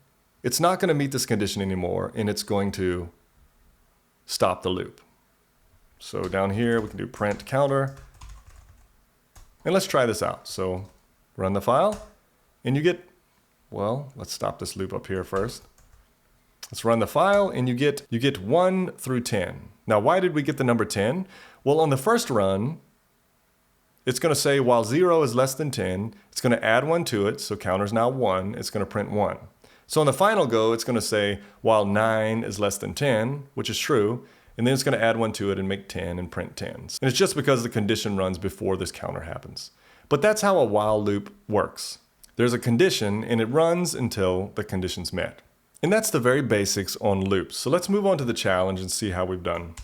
it's not going to meet this condition anymore, and it's going to stop the loop. So down here, we can do print counter. And let's try this out. So run the file, and you get, well, let's stop this loop up here first. Let's run the file, and you get 1 through 10. Now, why did we get the number 10? Well, on the first run, it's going to say while 0 is less than 10, it's going to add 1 to it, so counter's now 1, it's going to print 1. So on the final go, it's going to say while 9 is less than 10, which is true, and then it's going to add 1 to it and make 10 and print 10. And it's just because the condition runs before this counter happens. But that's how a while loop works. There's a condition, and it runs until the condition's met. And that's the very basics on loops. So let's move on to the challenge and see how we've done.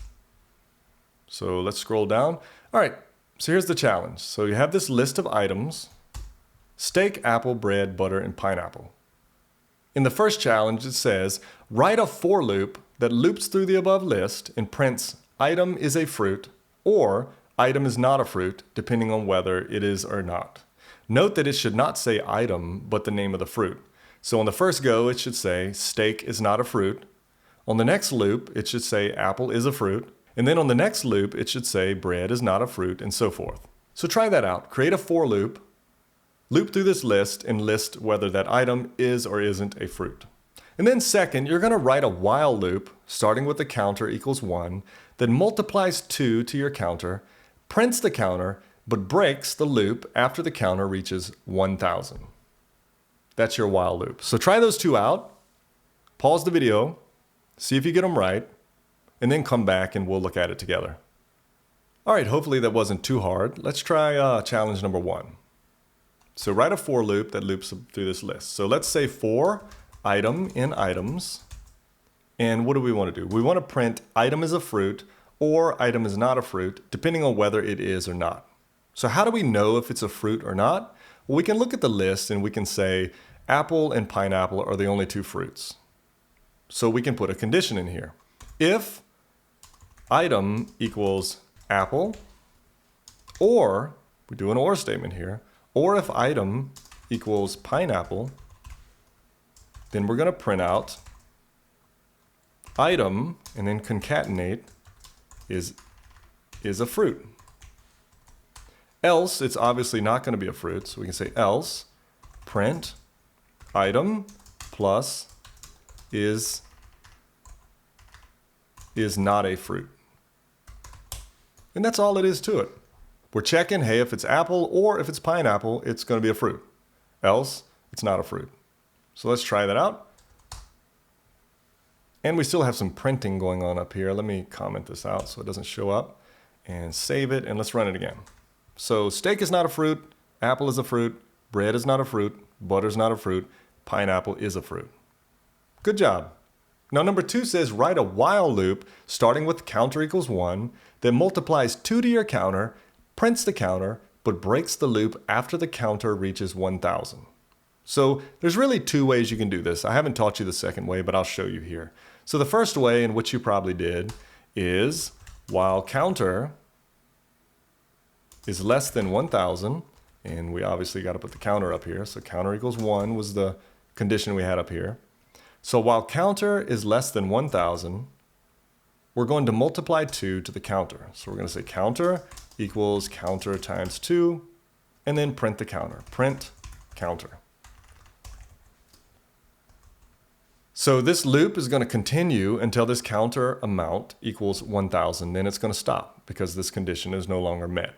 So let's scroll down. All right. So here's the challenge. So you have this list of items: steak, apple, bread, butter, and pineapple. In the first challenge, it says, write a for loop that loops through the above list and prints item is a fruit or item is not a fruit, depending on whether it is or not. Note that it should not say item, but the name of the fruit. So on the first go, it should say steak is not a fruit. On the next loop, it should say apple is a fruit. And then on the next loop, it should say bread is not a fruit, and so forth. So try that out. Create a for loop, loop through this list, and list whether that item is or isn't a fruit. And then second, you're going to write a while loop, starting with the counter equals 1, then multiplies 2 to your counter, prints the counter, but breaks the loop after the counter reaches 1,000. That's your while loop. So try those two out, pause the video, see if you get them right, and then come back and we'll look at it together. All right, hopefully that wasn't too hard. Let's try challenge number 1. So write a for loop that loops through this list. So let's say for item in items. And what do we want to do? We want to print item is a fruit or item is not a fruit, depending on whether it is or not. So how do we know if it's a fruit or not? Well, we can look at the list and we can say apple and pineapple are the only 2 fruits. So we can put a condition in here. If item equals apple, or we do an or statement here, or if item equals pineapple, then we're going to print out item and then concatenate is a fruit. Else, it's obviously not going to be a fruit, so we can say else print item plus is not a fruit. And that's all it is to it. We're checking, hey, if it's apple or if it's pineapple, it's going to be a fruit. Else, it's not a fruit. So let's try that out. And we still have some printing going on up here. Let me comment this out so it doesn't show up. And save it, and let's run it again. So steak is not a fruit, apple is a fruit, bread is not a fruit, butter is not a fruit, pineapple is a fruit. Good job. Now number 2 says write a while loop starting with counter equals 1, then multiplies 2 to your counter, prints the counter, but breaks the loop after the counter reaches 1000. So there's really 2 ways you can do this. I haven't taught you the second way, but I'll show you here. So the first way, in which you probably did, is while counter is less than 1000, and we obviously got to put the counter up here. So counter equals 1 was the condition we had up here. So while counter is less than 1000, we're going to multiply 2 to the counter. So we're going to say counter equals counter times 2, and then print the counter. Print counter. So this loop is going to continue until this counter amount equals 1000. Then it's going to stop because this condition is no longer met.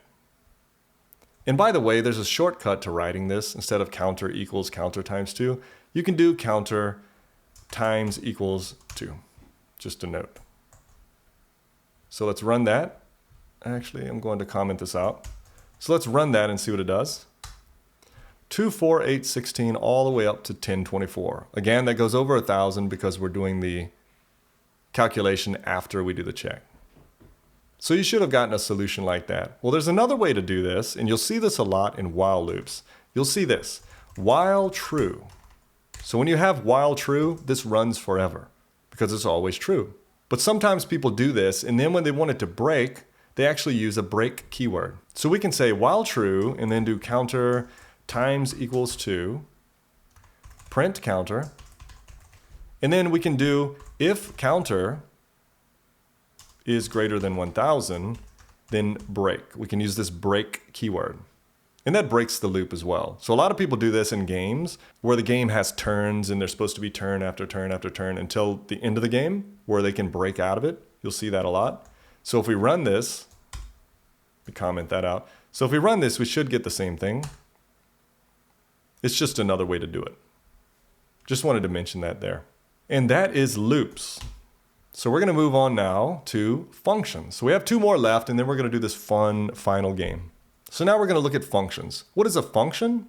And by the way, there's a shortcut to writing this. Instead of counter equals counter times 2, you can do counter times equals 2. Just a note. So let's run that. Actually, I'm going to comment this out. So let's run that and see what it does. 2, 4, 8, 16, all the way up to 1024. Again, that goes over 1000 because we're doing the calculation after we do the check. So you should have gotten a solution like that. Well, there's another way to do this, and you'll see this a lot in while loops. You'll see this, while true. So when you have while true, this runs forever because it's always true. But sometimes people do this, and then when they want it to break, they actually use a break keyword. So we can say while true, and then do counter times equals 2, print counter, and then we can do if counter is greater than 1000, then break. We can use this break keyword. And that breaks the loop as well. So a lot of people do this in games where the game has turns and they're supposed to be turn after turn after turn until the end of the game where they can break out of it. You'll see that a lot. So if we run this, we comment that out. So if we run this, we should get the same thing. It's just another way to do it. Just wanted to mention that there. And that is loops. So we're going to move on now to functions. So we have 2 more left, and then we're going to do this fun final game. So now we're going to look at functions. What is a function?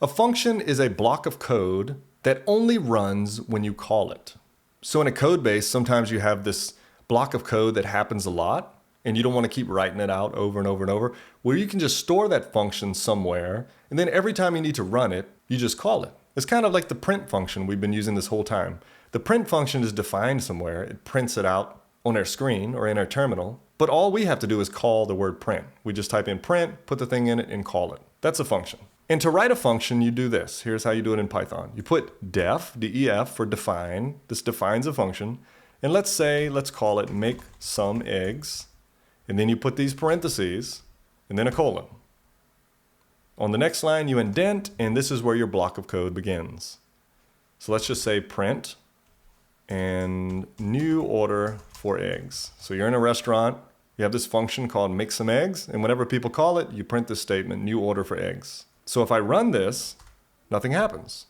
A function is a block of code that only runs when you call it. So in a code base, sometimes you have this block of code that happens a lot, and you don't want to keep writing it out over and over and over, where you can just store that function somewhere, and then every time you need to run it, you just call it. It's kind of like the print function we've been using this whole time. The print function is defined somewhere. It prints it out on our screen or in our terminal, but all we have to do is call the word print. We just type in print, put the thing in it, and call it. That's a function. And to write a function, you do this. Here's how you do it in Python. You put def, D-E-F, for define. This defines a function. And let's call it make some eggs. And then you put these parentheses, and then a colon. On the next line, you indent, and this is where your block of code begins. So let's just say print and new order for eggs. So you're in a restaurant, you have this function called make some eggs, and whenever people call it, you print this statement, new order for eggs. So if I run this, nothing happens.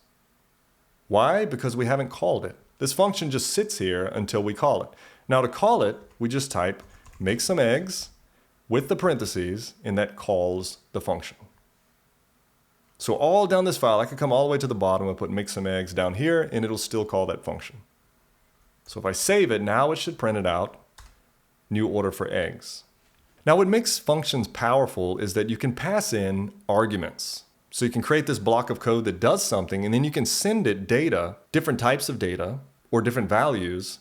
Why? Because we haven't called it. This function just sits here until we call it. Now to call it, we just type make some eggs with the parentheses, and that calls the function. So all down this file, I could come all the way to the bottom and put make some eggs down here, and it'll still call that function. So if I save it, now it should print it out, new order for eggs. Now what makes functions powerful is that you can pass in arguments. So you can create this block of code that does something, and then you can send it data, different types of data, or different values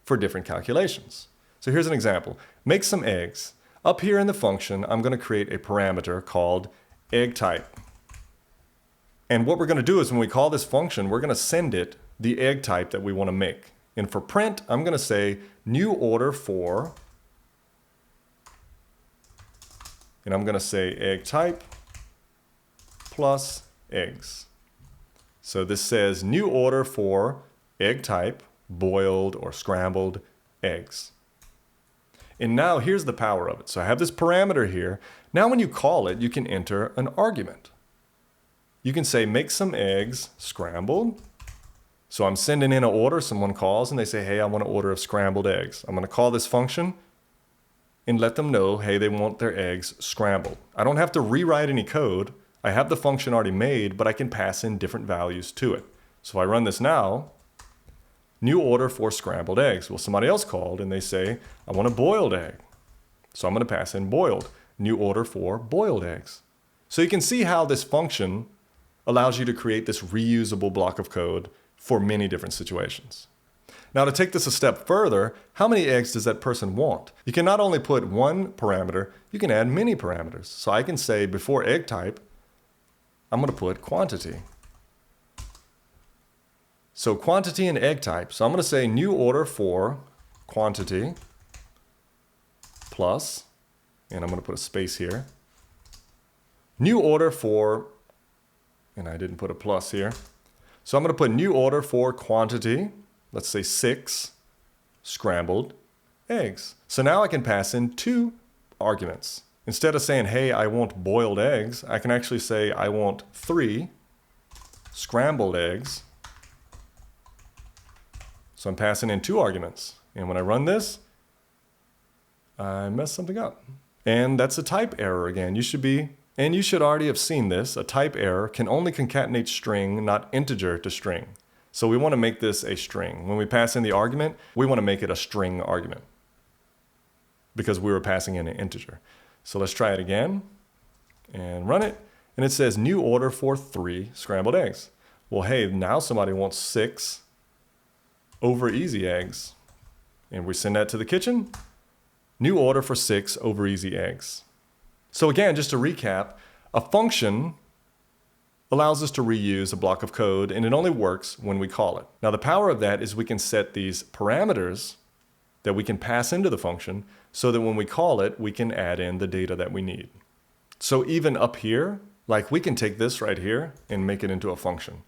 for different calculations. So here's an example. Make some eggs. Up here in the function, I'm going to create a parameter called egg type. And what we're going to do is when we call this function, we're going to send it the egg type that we want to make. And for print, I'm going to say new order for, and I'm going to say egg type plus eggs. So this says new order for egg type, boiled or scrambled eggs. And now here's the power of it. So I have this parameter here. Now when you call it, you can enter an argument. You can say, make some eggs scrambled. So I'm sending in an order, someone calls and they say, hey, I want an order of scrambled eggs. I'm gonna call this function and let them know, hey, they want their eggs scrambled. I don't have to rewrite any code. I have the function already made, but I can pass in different values to it. So if I run this now, new order for scrambled eggs. Well, somebody else called and they say, I want a boiled egg. So I'm gonna pass in boiled, new order for boiled eggs. So you can see how this function allows you to create this reusable block of code for many different situations. Now to take this a step further, how many eggs does that person want? You can not only put one parameter, you can add many parameters. So I can say before egg type, I'm gonna put quantity. So quantity and egg type. So I'm gonna say new order for quantity plus, and I'm gonna put a space here. New order for, and I didn't put a plus here. So I'm gonna put new order for quantity, let's say 6 scrambled eggs. So now I can pass in 2 arguments. Instead of saying, hey, I want boiled eggs, I can actually say I want 3 scrambled eggs. So I'm passing in 2 arguments. And when I run this, I messed something up. And that's a type error again. You should already have seen this. A type error can only concatenate string, not integer to string. So we want to make this a string. When we pass in the argument, we want to make it a string argument because we were passing in an integer. So let's try it again and run it. And it says new order for 3 scrambled eggs. Well, hey, now somebody wants 6 over easy eggs. And we send that to the kitchen. New order for 6 over easy eggs. So again, just to recap, a function allows us to reuse a block of code, and it only works when we call it. Now the power of that is we can set these parameters that we can pass into the function so that when we call it, we can add in the data that we need. So even up here, like we can take this right here and make it into a function.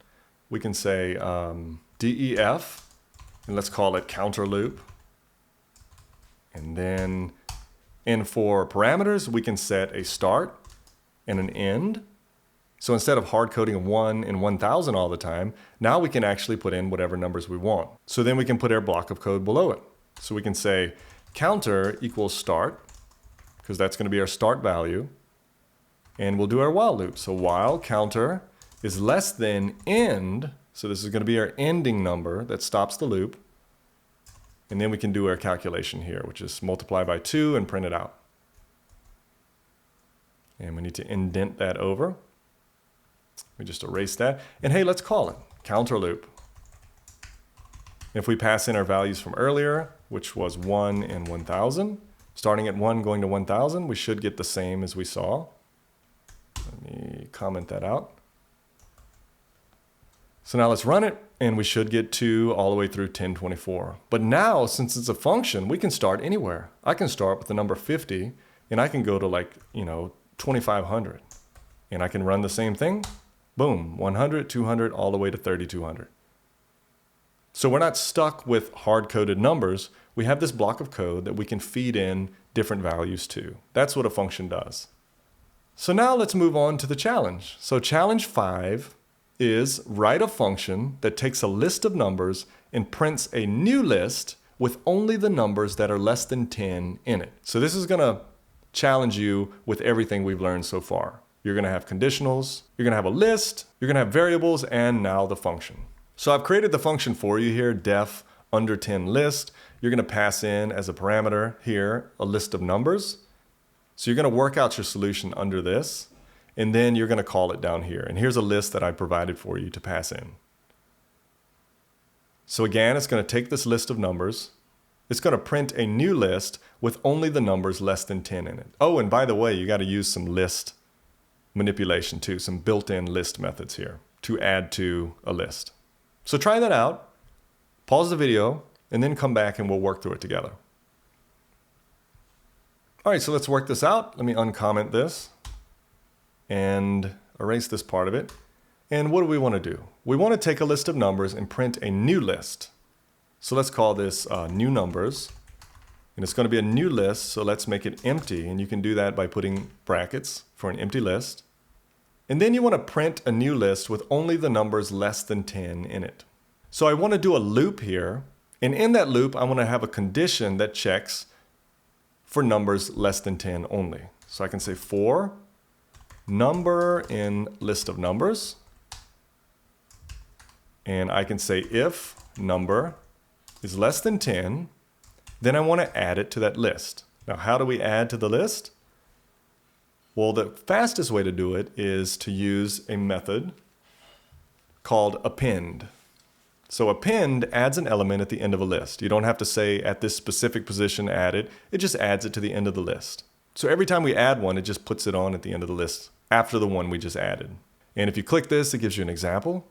We can say def, and let's call it counter loop. And then for parameters, we can set a start and an end. So instead of hard coding 1 and 1000 all the time, now we can actually put in whatever numbers we want. So then we can put our block of code below it. So we can say counter equals start, because that's going to be our start value. And we'll do our while loop. So while counter is less than end, so this is going to be our ending number that stops the loop. And then we can do our calculation here, which is multiply by 2 and print it out. And we need to indent that over. We just erase that. And hey, let's call it counter loop. If we pass in our values from earlier, which was 1 and 1000, starting at 1 going to 1000, we should get the same as we saw. Let me comment that out. So now let's run it, and we should get 2 all the way through 1024. But now, since it's a function, we can start anywhere. I can start with the number 50, and I can go to 2500. And I can run the same thing. Boom, 100, 200, all the way to 3200. So we're not stuck with hard-coded numbers. We have this block of code that we can feed in different values to. That's what a function does. So now let's move on to the challenge. So challenge 5 is write a function that takes a list of numbers and prints a new list with only the numbers that are less than 10 in it. So this is going to challenge you with everything we've learned so far. You're going to have conditionals, you're going to have a list, you're going to have variables, and now the function. So I've created the function for you here, def under 10 list. You're going to pass in as a parameter here a list of numbers. So you're going to work out your solution under this, and then you're going to call it down here. And here's a list that I provided for you to pass in. So again, it's going to take this list of numbers. It's going to print a new list with only the numbers less than 10 in it. Oh, and by the way, you got to use some list manipulation too, some built-in list methods here to add to a list. So try that out, pause the video, and then come back and we'll work through it together. All right, so let's work this out. Let me uncomment this and erase this part of it. And what do we want to do? We want to take a list of numbers and print a new list. So let's call this new numbers. And it's going to be a new list, so let's make it empty. And you can do that by putting brackets for an empty list. And then you want to print a new list with only the numbers less than 10 in it. So I want to do a loop here. And in that loop, I want to have a condition that checks for numbers less than 10 only. So I can say for number in list of numbers. And I can say if number is less than 10, then I want to add it to that list. Now, how do we add to the list? Well, the fastest way to do it is to use a method called append. So append adds an element at the end of a list. You don't have to say at this specific position add it. It just adds it to the end of the list. So every time we add one, it just puts it on at the end of the list after the one we just added. And if you click this, it gives you an example.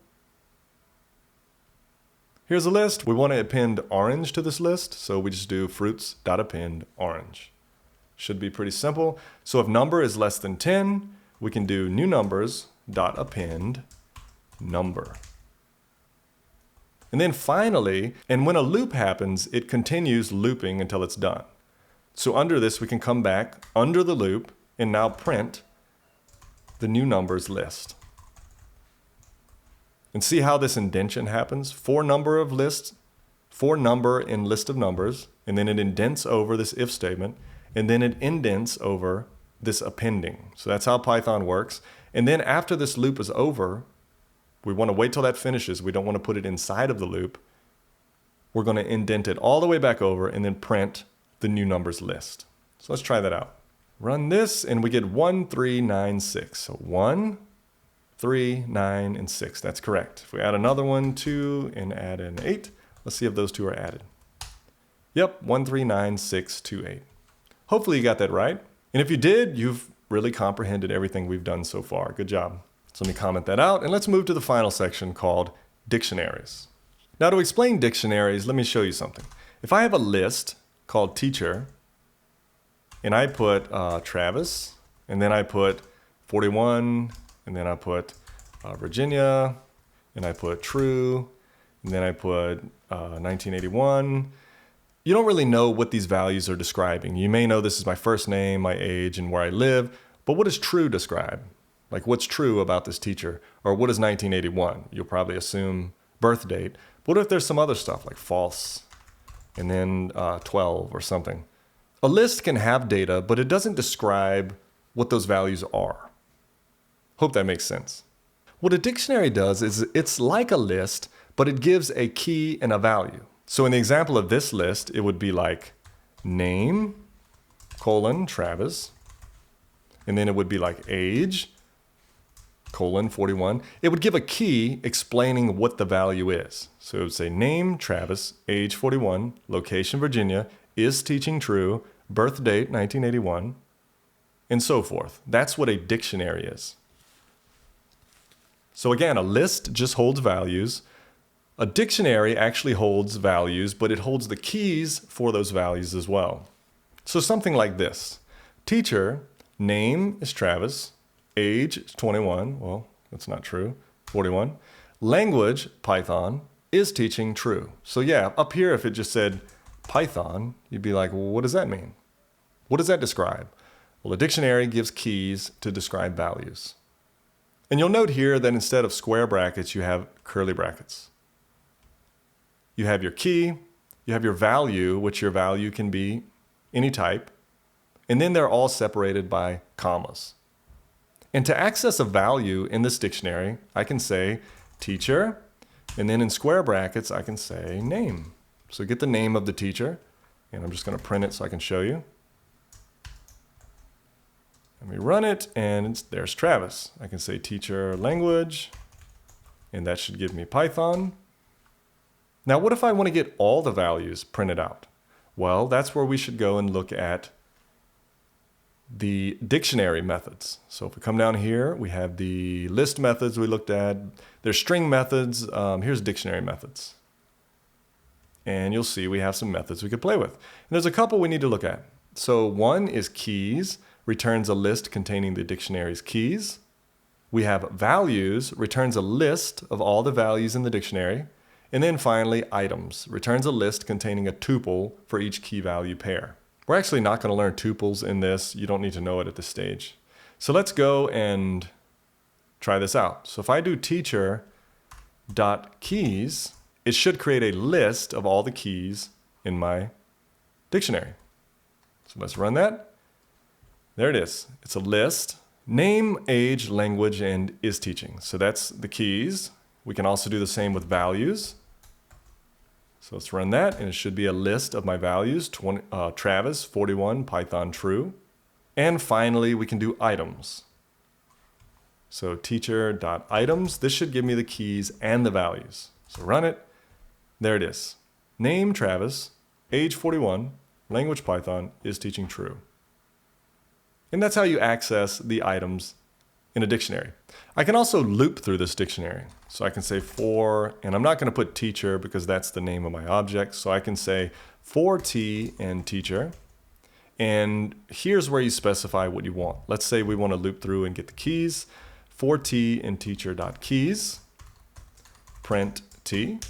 Here's a list. We want to append orange to this list, so we just do fruits.append orange. Should be pretty simple. So if number is less than 10, we can do new numbers.append number. And then finally, and when a loop happens, it continues looping until it's done. So under this, we can come back under the loop and now print the new numbers list. And see how this indentation happens? For number of lists, for number in list of numbers, and then it indents over this if statement, and then it indents over this appending. So that's how Python works. And then after this loop is over, we want to wait till that finishes. We don't want to put it inside of the loop. We're going to indent it all the way back over and then print the new numbers list. So let's try that out. Run this and we get 1, 3, 9, 6. So 1, 3, 9, and 6. That's correct. If we add another one, 2, and add an 8, let's see if those two are added. Yep, 1, 3, 9, 6, 2, 8. Hopefully you got that right. And if you did, you've really comprehended everything we've done so far. Good job. So let me comment that out, and let's move to the final section called Dictionaries. Now to explain dictionaries, let me show you something. If I have a list called teacher, and I put Travis, and then I put 41, and then I put Virginia, and I put true, and then I put 1981. You don't really know what these values are describing. You may know this is my first name, my age, and where I live, but what does true describe? Like what's true about this teacher? Or what is 1981? You'll probably assume birth date. But what if there's some other stuff like false, and then 12 or something? A list can have data, but it doesn't describe what those values are. Hope that makes sense. What a dictionary does is it's like a list, but it gives a key and a value. So in the example of this list, it would be like name, Travis, and then it would be like age, 41. It would give a key explaining what the value is. So it would say name, Travis, age 41, location, Virginia, is teaching true, birth date, 1981, and so forth. That's what a dictionary is. So again, a list just holds values. A dictionary actually holds values, but it holds the keys for those values as well. So something like this. Teacher, name is Travis, age is 21. Well, that's not true. 41. Language, Python, is teaching true. So yeah, up here, if it just said Python, you'd be like, well, what does that mean? What does that describe? Well, a dictionary gives keys to describe values. And you'll note here that instead of square brackets, you have curly brackets. You have your key, you have your value, which your value can be any type, and then they're all separated by commas. And to access a value in this dictionary, I can say teacher, and then in square brackets, I can say name. So get the name of the teacher, and I'm just going to print it so I can show you. Let me run it, and there's Travis. I can say teacher language, and that should give me Python. Now, what if I want to get all the values printed out? Well, that's where we should go and look at the dictionary methods. So if we come down here, we have the list methods we looked at. There's string methods. Here's dictionary methods. And you'll see we have some methods we could play with. And there's a couple we need to look at. So one is keys, returns a list containing the dictionary's keys. We have values, returns a list of all the values in the dictionary. And then finally, items returns a list containing a tuple for each key value pair. We're actually not going to learn tuples in this. You don't need to know it at this stage. So let's go and try this out. So if I do teacher.keys, it should create a list of all the keys in my dictionary. So let's run that. There it is. It's a list. Name, age, language, and is teaching. So that's the keys. We can also do the same with values. So let's run that, and it should be a list of my values, Travis, 41, Python, true. And finally, we can do items. So teacher.items, this should give me the keys and the values. So run it. There it is. Name, Travis, age 41, language Python, is teaching true. And that's how you access the items in a dictionary. I can also loop through this dictionary. So I can say for, and I'm not going to put teacher because that's the name of my object. So I can say for T and teacher. And here's where you specify what you want. Let's say we want to loop through and get the keys. For T and teacher.keys, print T.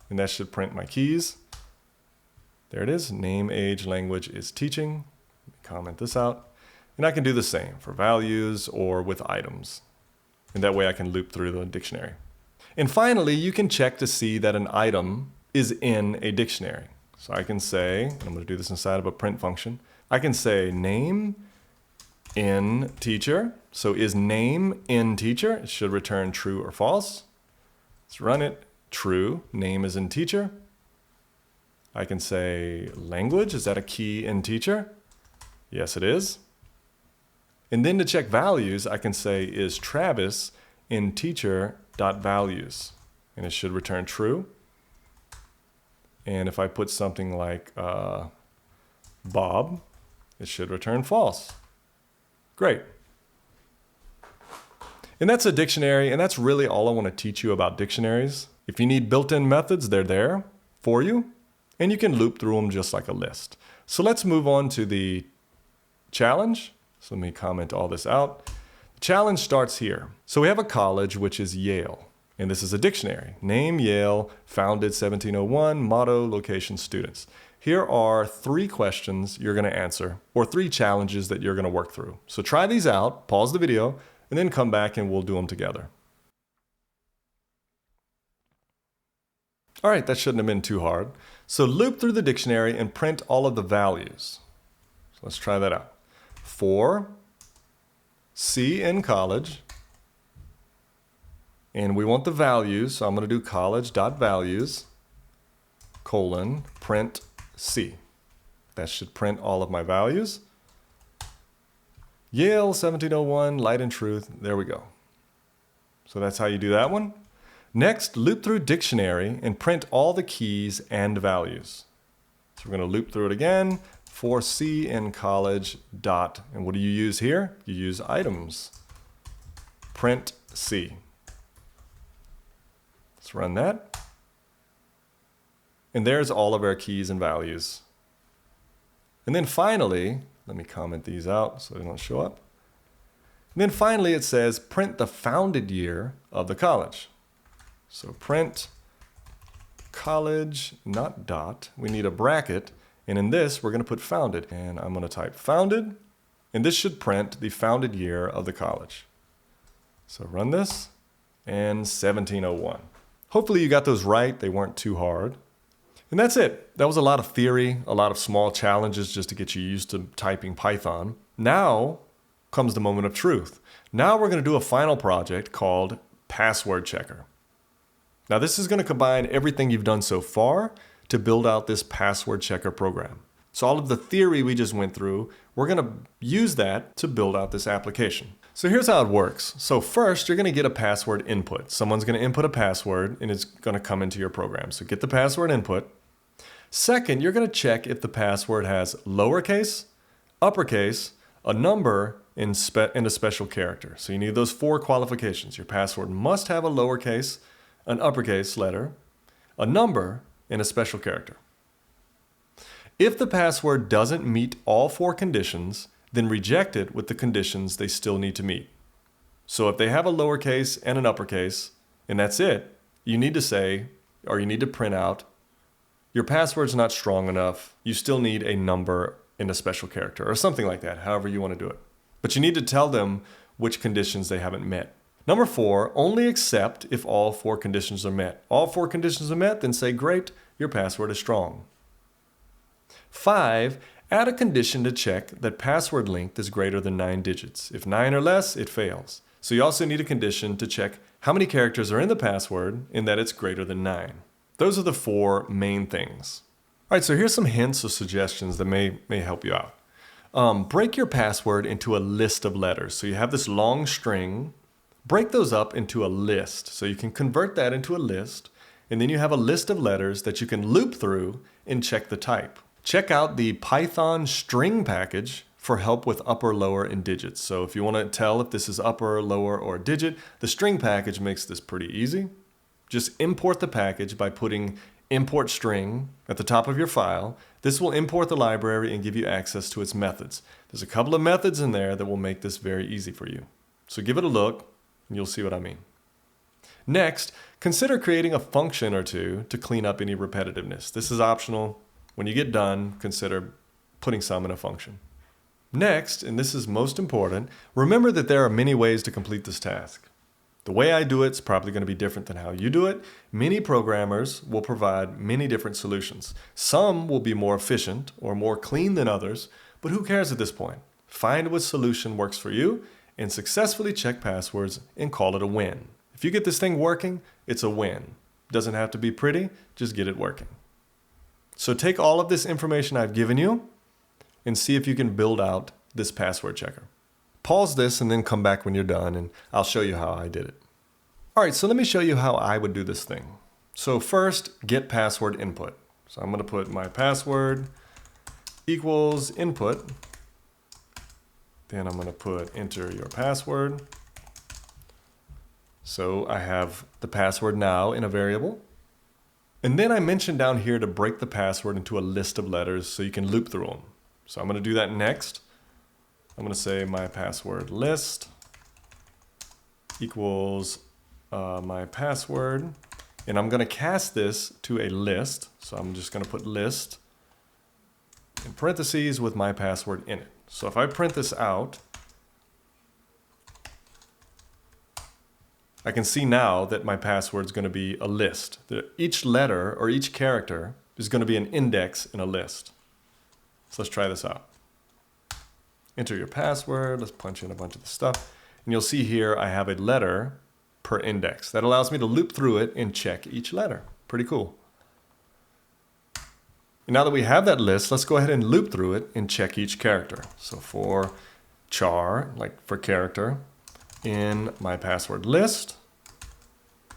And that should print my keys. There it is. Name, age, language is teaching. Comment this out. And I can do the same for values or with items. And that way I can loop through the dictionary. And finally, you can check to see that an item is in a dictionary. So I can say, and I'm going to do this inside of a print function, I can say name in teacher. So is name in teacher? It should return true or false. Let's run it. True. Name is in teacher. I can say language. Is that a key in teacher? Yes, it is. And then to check values, I can say is Travis in teacher.values. And it should return true. And if I put something like Bob, it should return false. Great. And that's a dictionary, and that's really all I want to teach you about dictionaries. If you need built-in methods, they're there for you, and you can loop through them just like a list. So let's move on to the challenge. So let me comment all this out. The challenge starts here. So we have a college, which is Yale. And this is a dictionary. Name, Yale, founded 1701, motto, location, students. Here are 3 questions you're going to answer, or 3 challenges that you're going to work through. So try these out, pause the video, and then come back and we'll do them together. All right, that shouldn't have been too hard. So loop through the dictionary and print all of the values. So let's try that out. For C in college, and we want the values, so I'm going to do college.values, colon, print C. That should print all of my values. Yale 1701, light and truth, there we go. So that's how you do that one. Next, loop through dictionary and print all the keys and values. So we're going to loop through it again. For C in college dot, and what do you use here? You use items. Print C. Let's run that. And there's all of our keys and values. And then finally, let me comment these out so they don't show up. And then finally it says print the founded year of the college. So print college, not dot. We need a bracket. And in this, we're going to put founded. And I'm going to type founded. And this should print the founded year of the college. So run this. And 1701. Hopefully you got those right. They weren't too hard. And that's it. That was a lot of theory, a lot of small challenges just to get you used to typing Python. Now comes the moment of truth. Now we're going to do a final project called Password Checker. Now this is going to combine everything you've done so far to build out this password checker program. So all of the theory we just went through, we're going to use that to build out this application. So here's how it works. So first, you're going to get a password input. Someone's going to input a password and it's going to come into your program. So get the password input. Second, you're going to check if the password has lowercase, uppercase, a number, and a special character. So you need those 4 qualifications. Your password must have a lowercase, an uppercase letter, a number, and a special character. If the password doesn't meet all 4 conditions, then reject it with the conditions they still need to meet. So if they have a lowercase and an uppercase, and that's it, you need to say or you need to print out, your password's not strong enough. You still need a number in a special character or something like that, however you want to do it. But you need to tell them which conditions they haven't met. Number 4, only accept if all 4 conditions are met. All 4 conditions are met, then say, great, your password is strong. 5, add a condition to check that password length is greater than 9 digits. If 9 or less, it fails. So you also need a condition to check how many characters are in the password and that it's greater than 9. Those are the 4 main things. All right, so here's some hints or suggestions that may help you out. Break your password into a list of letters. So you have this long string. Break those up into a list. So you can convert that into a list, and then you have a list of letters that you can loop through and check the type. Check out the Python string package for help with upper, lower, and digits. So if you want to tell if this is upper, lower, or digit, the string package makes this pretty easy. Just import the package by putting import string at the top of your file. This will import the library and give you access to its methods. There's a couple of methods in there that will make this very easy for you. So give it a look and you'll see what I mean. Next, consider creating a function or two to clean up any repetitiveness. This is optional. When you get done, consider putting some in a function. Next, and this is most important, remember that there are many ways to complete this task. The way I do it is probably going to be different than how you do it. Many programmers will provide many different solutions. Some will be more efficient or more clean than others, but who cares at this point? Find what solution works for you and successfully check passwords and call it a win. If you get this thing working, it's a win. It doesn't have to be pretty, just get it working. So take all of this information I've given you and see if you can build out this password checker. Pause this and then come back when you're done and I'll show you how I did it. All right, so let me show you how I would do this thing. So first, get password input. So I'm gonna put my password equals input. Then I'm gonna put enter your password. So I have the password now in a variable. And then I mentioned down here to break the password into a list of letters so you can loop through them. So I'm gonna do that next. I'm going to say my password list equals my password, and I'm going to cast this to a list. So I'm just going to put list in parentheses with my password in it. So if I print this out, I can see now that my password is going to be a list. Each letter or each character is going to be an index in a list. So let's try this out. Enter your password. Let's punch in a bunch of the stuff. And you'll see here I have a letter per index. That allows me to loop through it and check each letter. Pretty cool. And now that we have that list, let's go ahead and loop through it and check each character. So for char, like for character, in my password list,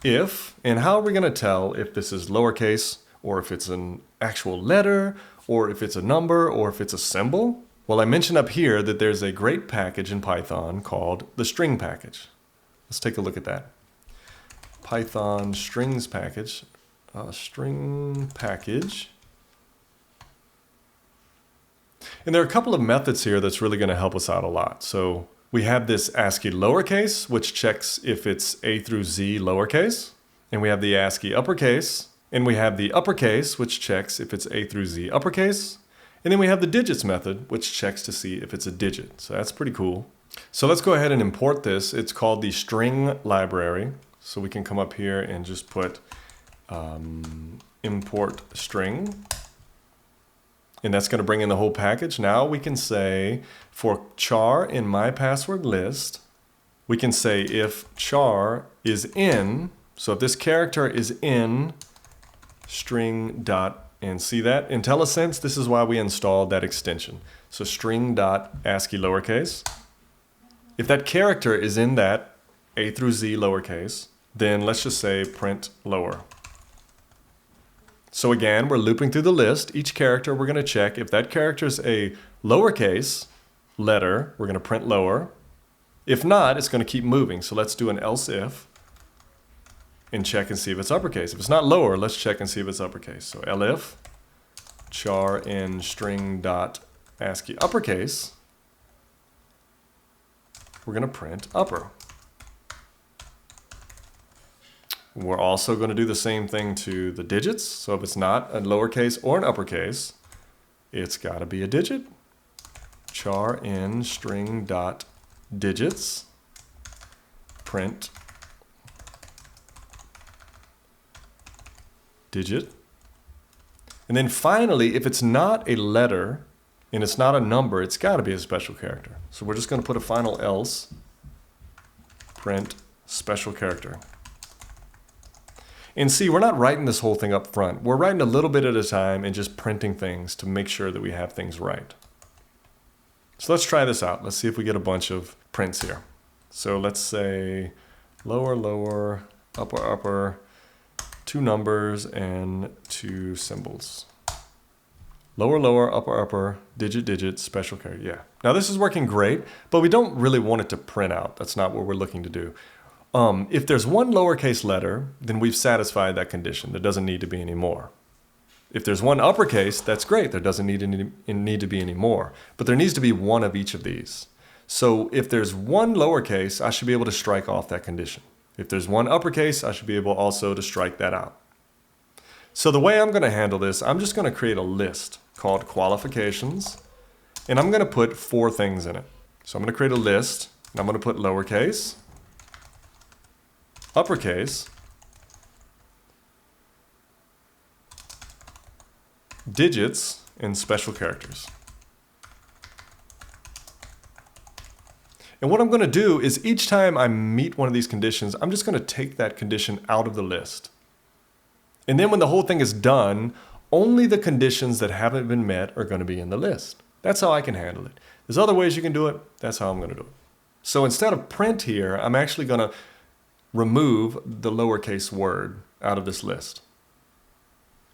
if, and how are we going to tell if this is lowercase or if it's an actual letter or if it's a number or if it's a symbol? Well, I mentioned up here that there's a great package in Python called the string package. Let's take a look at that. Python strings package, string package. And there are a couple of methods here that's really going to help us out a lot. So we have this ASCII lowercase, which checks if it's A through Z lowercase. And we have the ASCII uppercase. And we have the uppercase, which checks if it's A through Z uppercase. And then we have the digits method, which checks to see if it's a digit. So that's pretty cool. So let's go ahead and import this. It's called the string library. So we can come up here and just put import string. And that's going to bring in the whole package. Now we can say for char in my password list, we can say if char is in, so if this character is in string dot, and see that? IntelliSense, this is why we installed that extension. So string dot ASCII lowercase. If that character is in that A through Z lowercase, then let's just say print lower. So again, we're looping through the list. Each character, we're going to check if that character is a lowercase letter, we're going to print lower. If not, it's going to keep moving. So let's do an else if and check and see if it's uppercase. If it's not lower, let's check and see if it's uppercase. So elif char in string dot ASCII uppercase, we're going to print upper. We're also going to do the same thing to the digits. So if it's not a lowercase or an uppercase, it's got to be a digit. Char in string dot digits, print digit. And then finally, if it's not a letter and it's not a number, it's got to be a special character. So we're just going to put a final else, print special character. And see, we're not writing this whole thing up front. We're writing a little bit at a time and just printing things to make sure that we have things right. So let's try this out. Let's see if we get a bunch of prints here. So let's say lower, lower, upper, upper, 2 numbers and 2 symbols. Lower, lower, upper, upper, digit, digit, special character. Yeah. Now this is working great, but we don't really want it to print out. That's not what we're looking to do. If there's one lowercase letter, then we've satisfied that condition. There doesn't need to be any more. If there's one uppercase, that's great. There doesn't need to be any more. But there needs to be one of each of these. So if there's one lowercase, I should be able to strike off that condition. If there's one uppercase, I should be able also to strike that out. So the way I'm going to handle this, I'm just going to create a list called qualifications, and I'm going to put 4 things in it. So I'm going to create a list, and I'm going to put lowercase, uppercase, digits, and special characters. And what I'm going to do is each time I meet one of these conditions, I'm just going to take that condition out of the list. And then when the whole thing is done, only the conditions that haven't been met are going to be in the list. That's how I can handle it. There's other ways you can do it. That's how I'm going to do it. So instead of print here, I'm actually going to remove the lowercase word out of this list.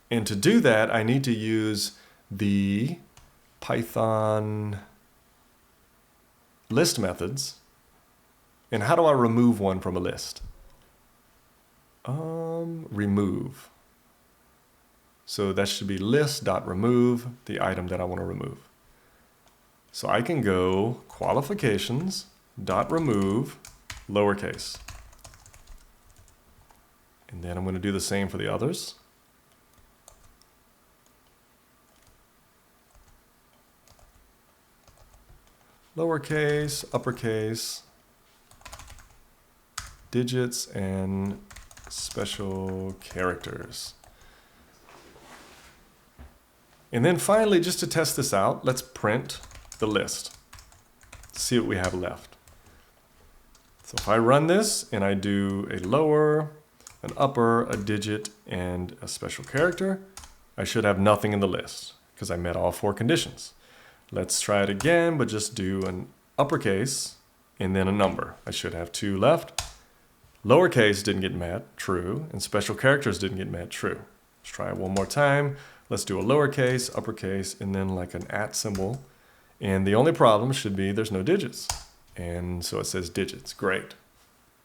And to do that, I need to use the Python list methods. And how do I remove one from a list? Remove. So that should be list.remove, the item that I want to remove. So I can go qualifications.remove lowercase. And then I'm going to do the same for the others. Lowercase, uppercase, digits, and special characters. And then finally, just to test this out, let's print the list. See what we have left. So if I run this and I do a lower, an upper, a digit, and a special character, I should have nothing in the list because I met all 4 conditions. Let's try it again, but just do an uppercase and then a number. I should have 2 left. Lowercase didn't get met, true, and special characters didn't get met, true. Let's try it one more time. Let's do a lowercase, uppercase, and then like an @ symbol. And the only problem should be there's no digits. And so it says digits, great.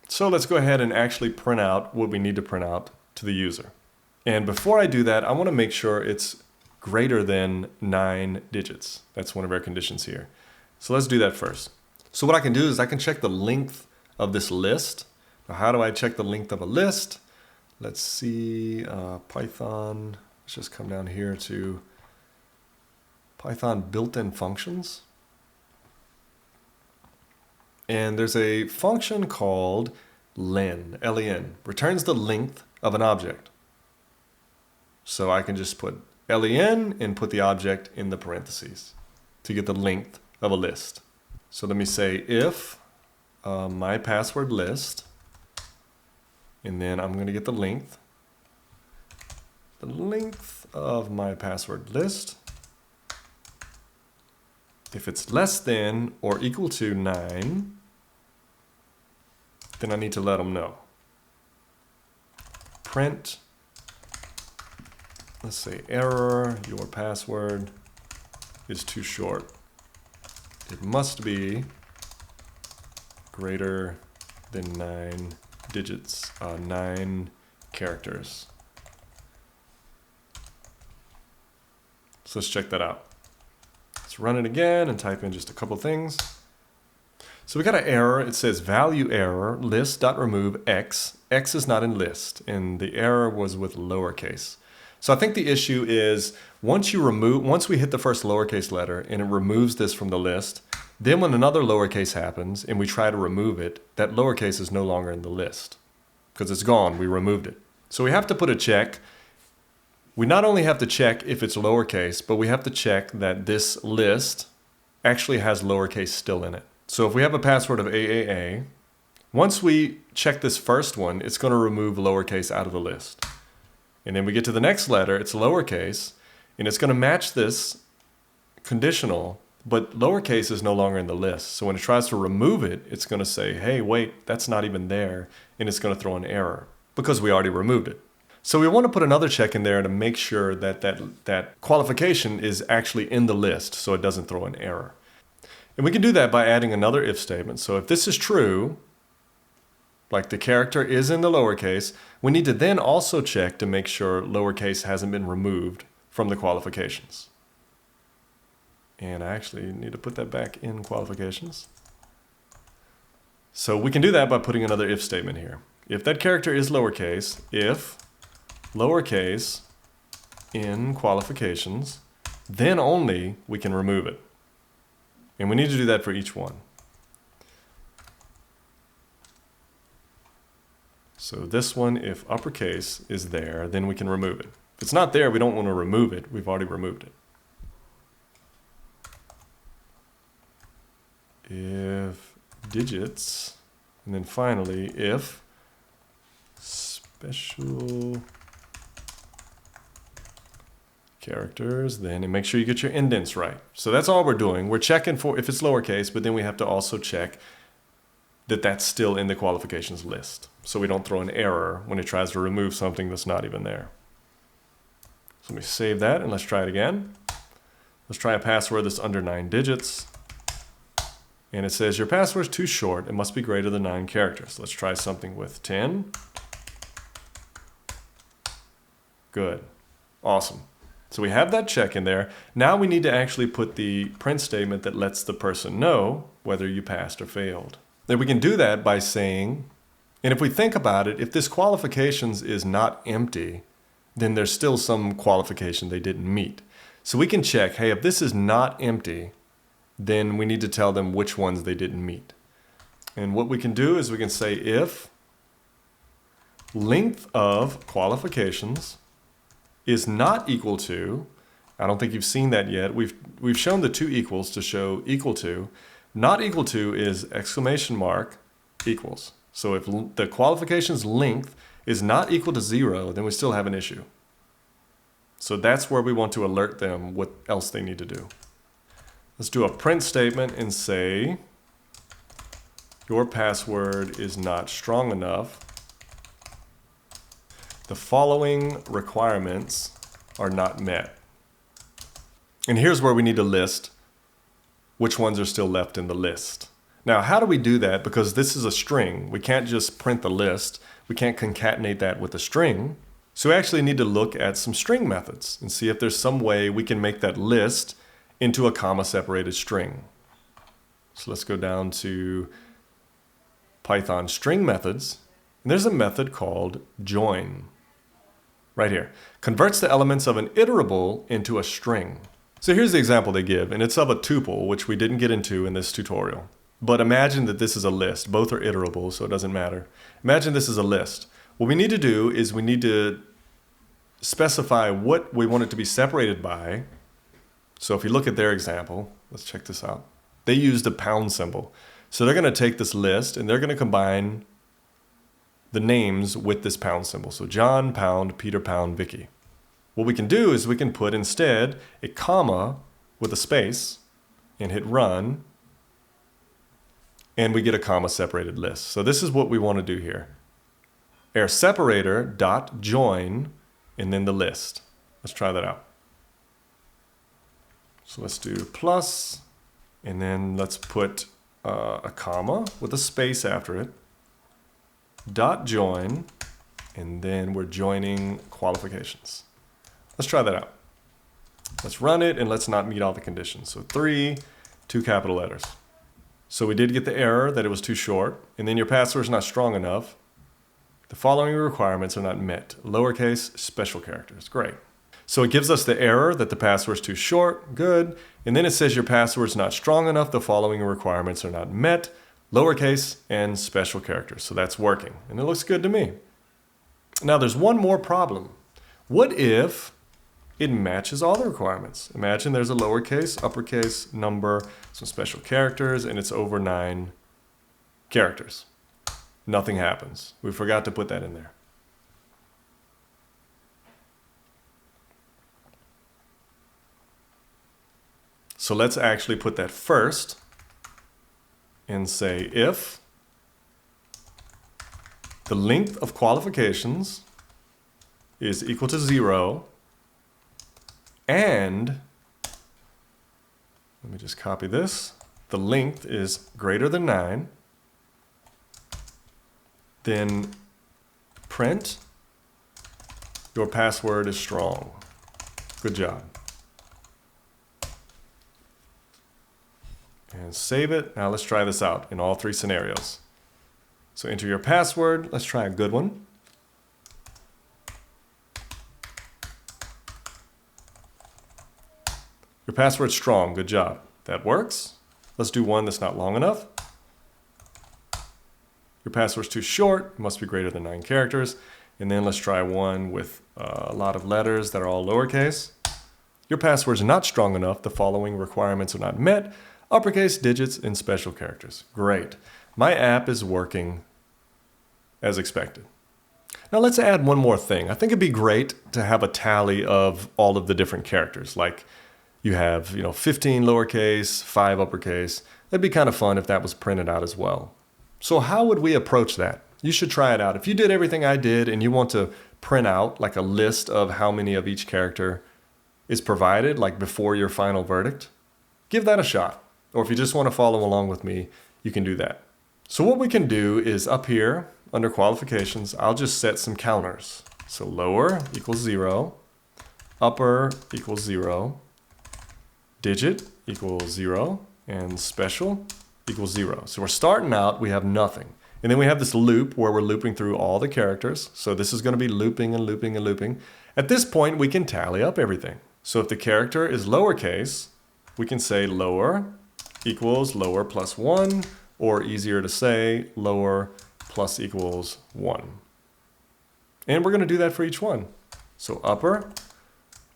So let's go ahead and actually print out what we need to print out to the user. And before I do that, I want to make sure it's greater than 9 digits. That's one of our conditions here. So let's do that first. So what I can do is I can check the length of this list. Now, how do I check the length of a list? Let's see, Python. Let's just come down here to Python built-in functions. And there's a function called len, L-E-N, returns the length of an object. So I can just put len and put the object in the parentheses to get the length of a list. So let me say if my password list, and then I'm going to get the length of my password list. If it's less than or equal to 9, then I need to let them know. Print, let's say error, your password is too short. It must be greater than 9 digits, 9 characters. So let's check that out. Let's run it again and type in just a couple things. So we got an error. It says value error, list.remove x. X is not in list, and the error was with lowercase. So I think the issue is once we hit the first lowercase letter and it removes this from the list, then when another lowercase happens and we try to remove it, that lowercase is no longer in the list because it's gone. We removed it. So we have to put a check. We not only have to check if it's lowercase, but we have to check that this list actually has lowercase still in it. So if we have a password of AAA, once we check this first one, it's going to remove lowercase out of the list. And then we get to the next letter, it's lowercase, and it's going to match this conditional, but lowercase is no longer in the list. So when it tries to remove it, it's going to say, hey, wait, that's not even there, and it's going to throw an error because we already removed it. So we want to put another check in there to make sure that that qualification is actually in the list so it doesn't throw an error. And we can do that by adding another if statement. So if this is true, like the character is in the lowercase, we need to then also check to make sure lowercase hasn't been removed from the qualifications. And I actually need to put that back in qualifications. So we can do that by putting another if statement here. If that character is lowercase, if lowercase in qualifications, then only we can remove it. And we need to do that for each one. So this one, if uppercase is there, then we can remove it. If it's not there, we don't want to remove it. We've already removed it. If digits, and then finally, if special characters, then and make sure you get your indents right. So that's all we're doing. We're checking for if it's lowercase, but then we have to also check that that's still in the qualifications list. So we don't throw an error when it tries to remove something that's not even there. So let me save that and let's try it again. Let's try a password that's under 9 digits. And it says your password is too short. It must be greater than 9 characters. Let's try something with 10. Good. Awesome. So we have that check in there. Now we need to actually put the print statement that lets the person know whether you passed or failed. Then we can do that by saying, and if we think about it, if this qualifications is not empty, then there's still some qualification they didn't meet. So we can check, hey, if this is not empty, then we need to tell them which ones they didn't meet. And what we can do is we can say if length of qualifications is not equal to, I don't think you've seen that yet. We've shown the two equals to show equal to. Not equal to is exclamation mark equals. So if the qualifications length is not equal to 0, then we still have an issue. So that's where we want to alert them what else they need to do. Let's do a print statement and say your password is not strong enough. The following requirements are not met. And here's where we need to list which ones are still left in the list. Now, how do we do that? Because this is a string. We can't just print the list. We can't concatenate that with a string. So we actually need to look at some string methods and see if there's some way we can make that list into a comma-separated string. So let's go down to Python string methods. And there's a method called join. Right here. Converts the elements of an iterable into a string. So here's the example they give, and it's of a tuple, which we didn't get into in this tutorial. But imagine that this is a list. Both are iterable, so it doesn't matter. Imagine this is a list. What we need to do is we need to specify what we want it to be separated by. So if you look at their example, let's check this out. They used a pound symbol. So they're going to take this list and they're going to combine the names with this pound symbol. So John, pound, Peter, pound, Vicky. What we can do is we can put instead a comma with a space and hit run, and we get a comma separated list. So this is what we want to do here. Air separator dot join and then the list. Let's try that out. So let's do plus, and then let's put a comma with a space after it. Dot join, and then we're joining qualifications. Let's try that out. Let's run it, and let's not meet all the conditions. So 3, 2 capital letters. So we did get the error that it was too short, and then your password's not strong enough. The following requirements are not met. Lowercase, special characters. Great. So it gives us the error that the password's too short. Good. And then it says your password's not strong enough. The following requirements are not met. Lowercase and special characters. So that's working. And it looks good to me. Now there's one more problem. What if it matches all the requirements? Imagine there's a lowercase, uppercase, number, some special characters, and it's over 9 characters. Nothing happens. We forgot to put that in there. So let's actually put that first and say if the length of qualifications is equal to 0 and, let me just copy this, the length is greater than 9, then print your password is strong. Good job. And save it. Now let's try this out in all 3 scenarios. So enter your password. Let's try a good one. Your password's strong. Good job. That works. Let's do one that's not long enough. Your password's too short. It must be greater than 9 characters. And then let's try one with a lot of letters that are all lowercase. Your password's not strong enough. The following requirements are not met. Uppercase, digits, and special characters. Great. My app is working as expected. Now let's add one more thing. I think it'd be great to have a tally of all of the different characters. Like you have, 15 lowercase, 5 uppercase. That'd be kind of fun if that was printed out as well. So how would we approach that? You should try it out. If you did everything I did and you want to print out like a list of how many of each character is provided, like before your final verdict, give that a shot. Or if you just want to follow along with me, you can do that. So what we can do is up here under qualifications, I'll just set some counters. So lower equals 0, upper equals 0, digit equals 0, and special equals 0. So we're starting out, we have nothing. And then we have this loop where we're looping through all the characters. So this is going to be looping and looping and looping. At this point, we can tally up everything. So if the character is lowercase, we can say lower equals lower plus 1, or easier to say, lower plus equals 1. And we're going to do that for each one. So upper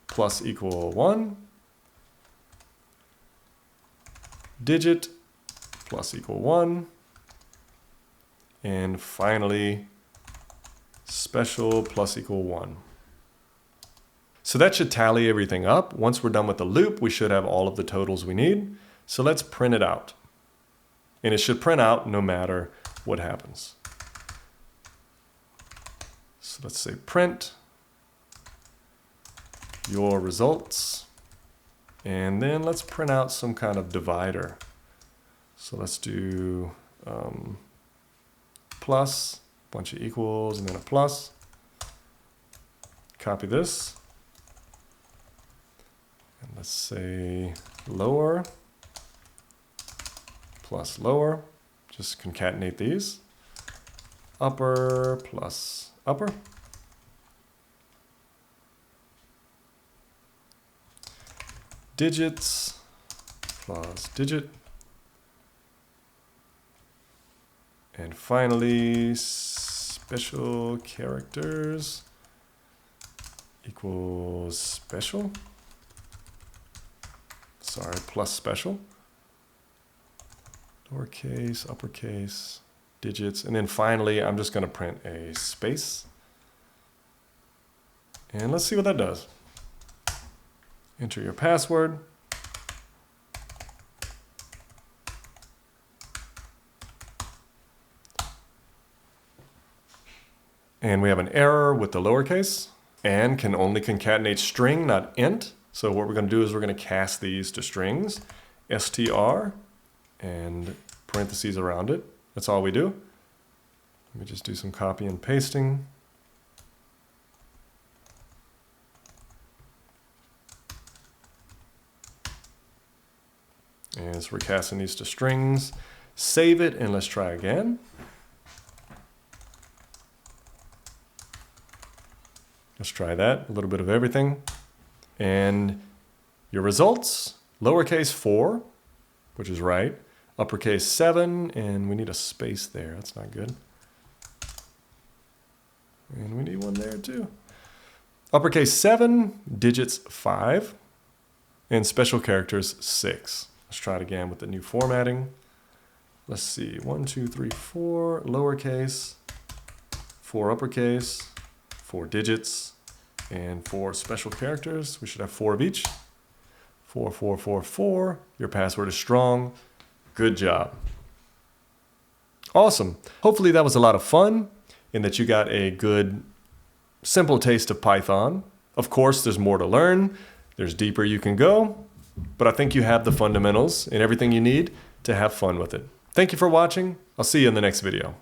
plus equal 1, digit plus equal 1, and finally special plus equal 1. So that should tally everything up. Once we're done with the loop, we should have all of the totals we need. So let's print it out. And it should print out no matter what happens. So let's say print your results. And then let's print out some kind of divider. So let's do plus, a bunch of equals, and then a plus. Copy this. And let's say lower plus lower. Just concatenate these. Upper plus upper. Digits plus digit. And finally, special characters equals special. Sorry, plus special. Lowercase, uppercase, digits. And then finally, I'm just going to print a space. And let's see what that does. Enter your password. And we have an error with the lowercase. And can only concatenate string, not int. So what we're going to do is we're going to cast these to strings. str and parentheses around it. That's all we do. Let me just do some copy and pasting. And so we're casting these to strings. Save it and let's try again. Let's try that, a little bit of everything. And your results, lowercase 4, which is right, uppercase 7, and we need a space there. That's not good. And we need one there too. Uppercase 7, digits 5, and special characters 6. Let's try it again with the new formatting. Let's see, 1, 2, 3, 4, lowercase, 4 uppercase, 4 digits, and 4 special characters. We should have 4 of each. 4, 4, 4, 4. Your password is strong. Good job. Awesome. Hopefully that was a lot of fun and that you got a good, simple taste of Python. Of course, there's more to learn. There's deeper you can go. But I think you have the fundamentals and everything you need to have fun with it. Thank you for watching. I'll see you in the next video.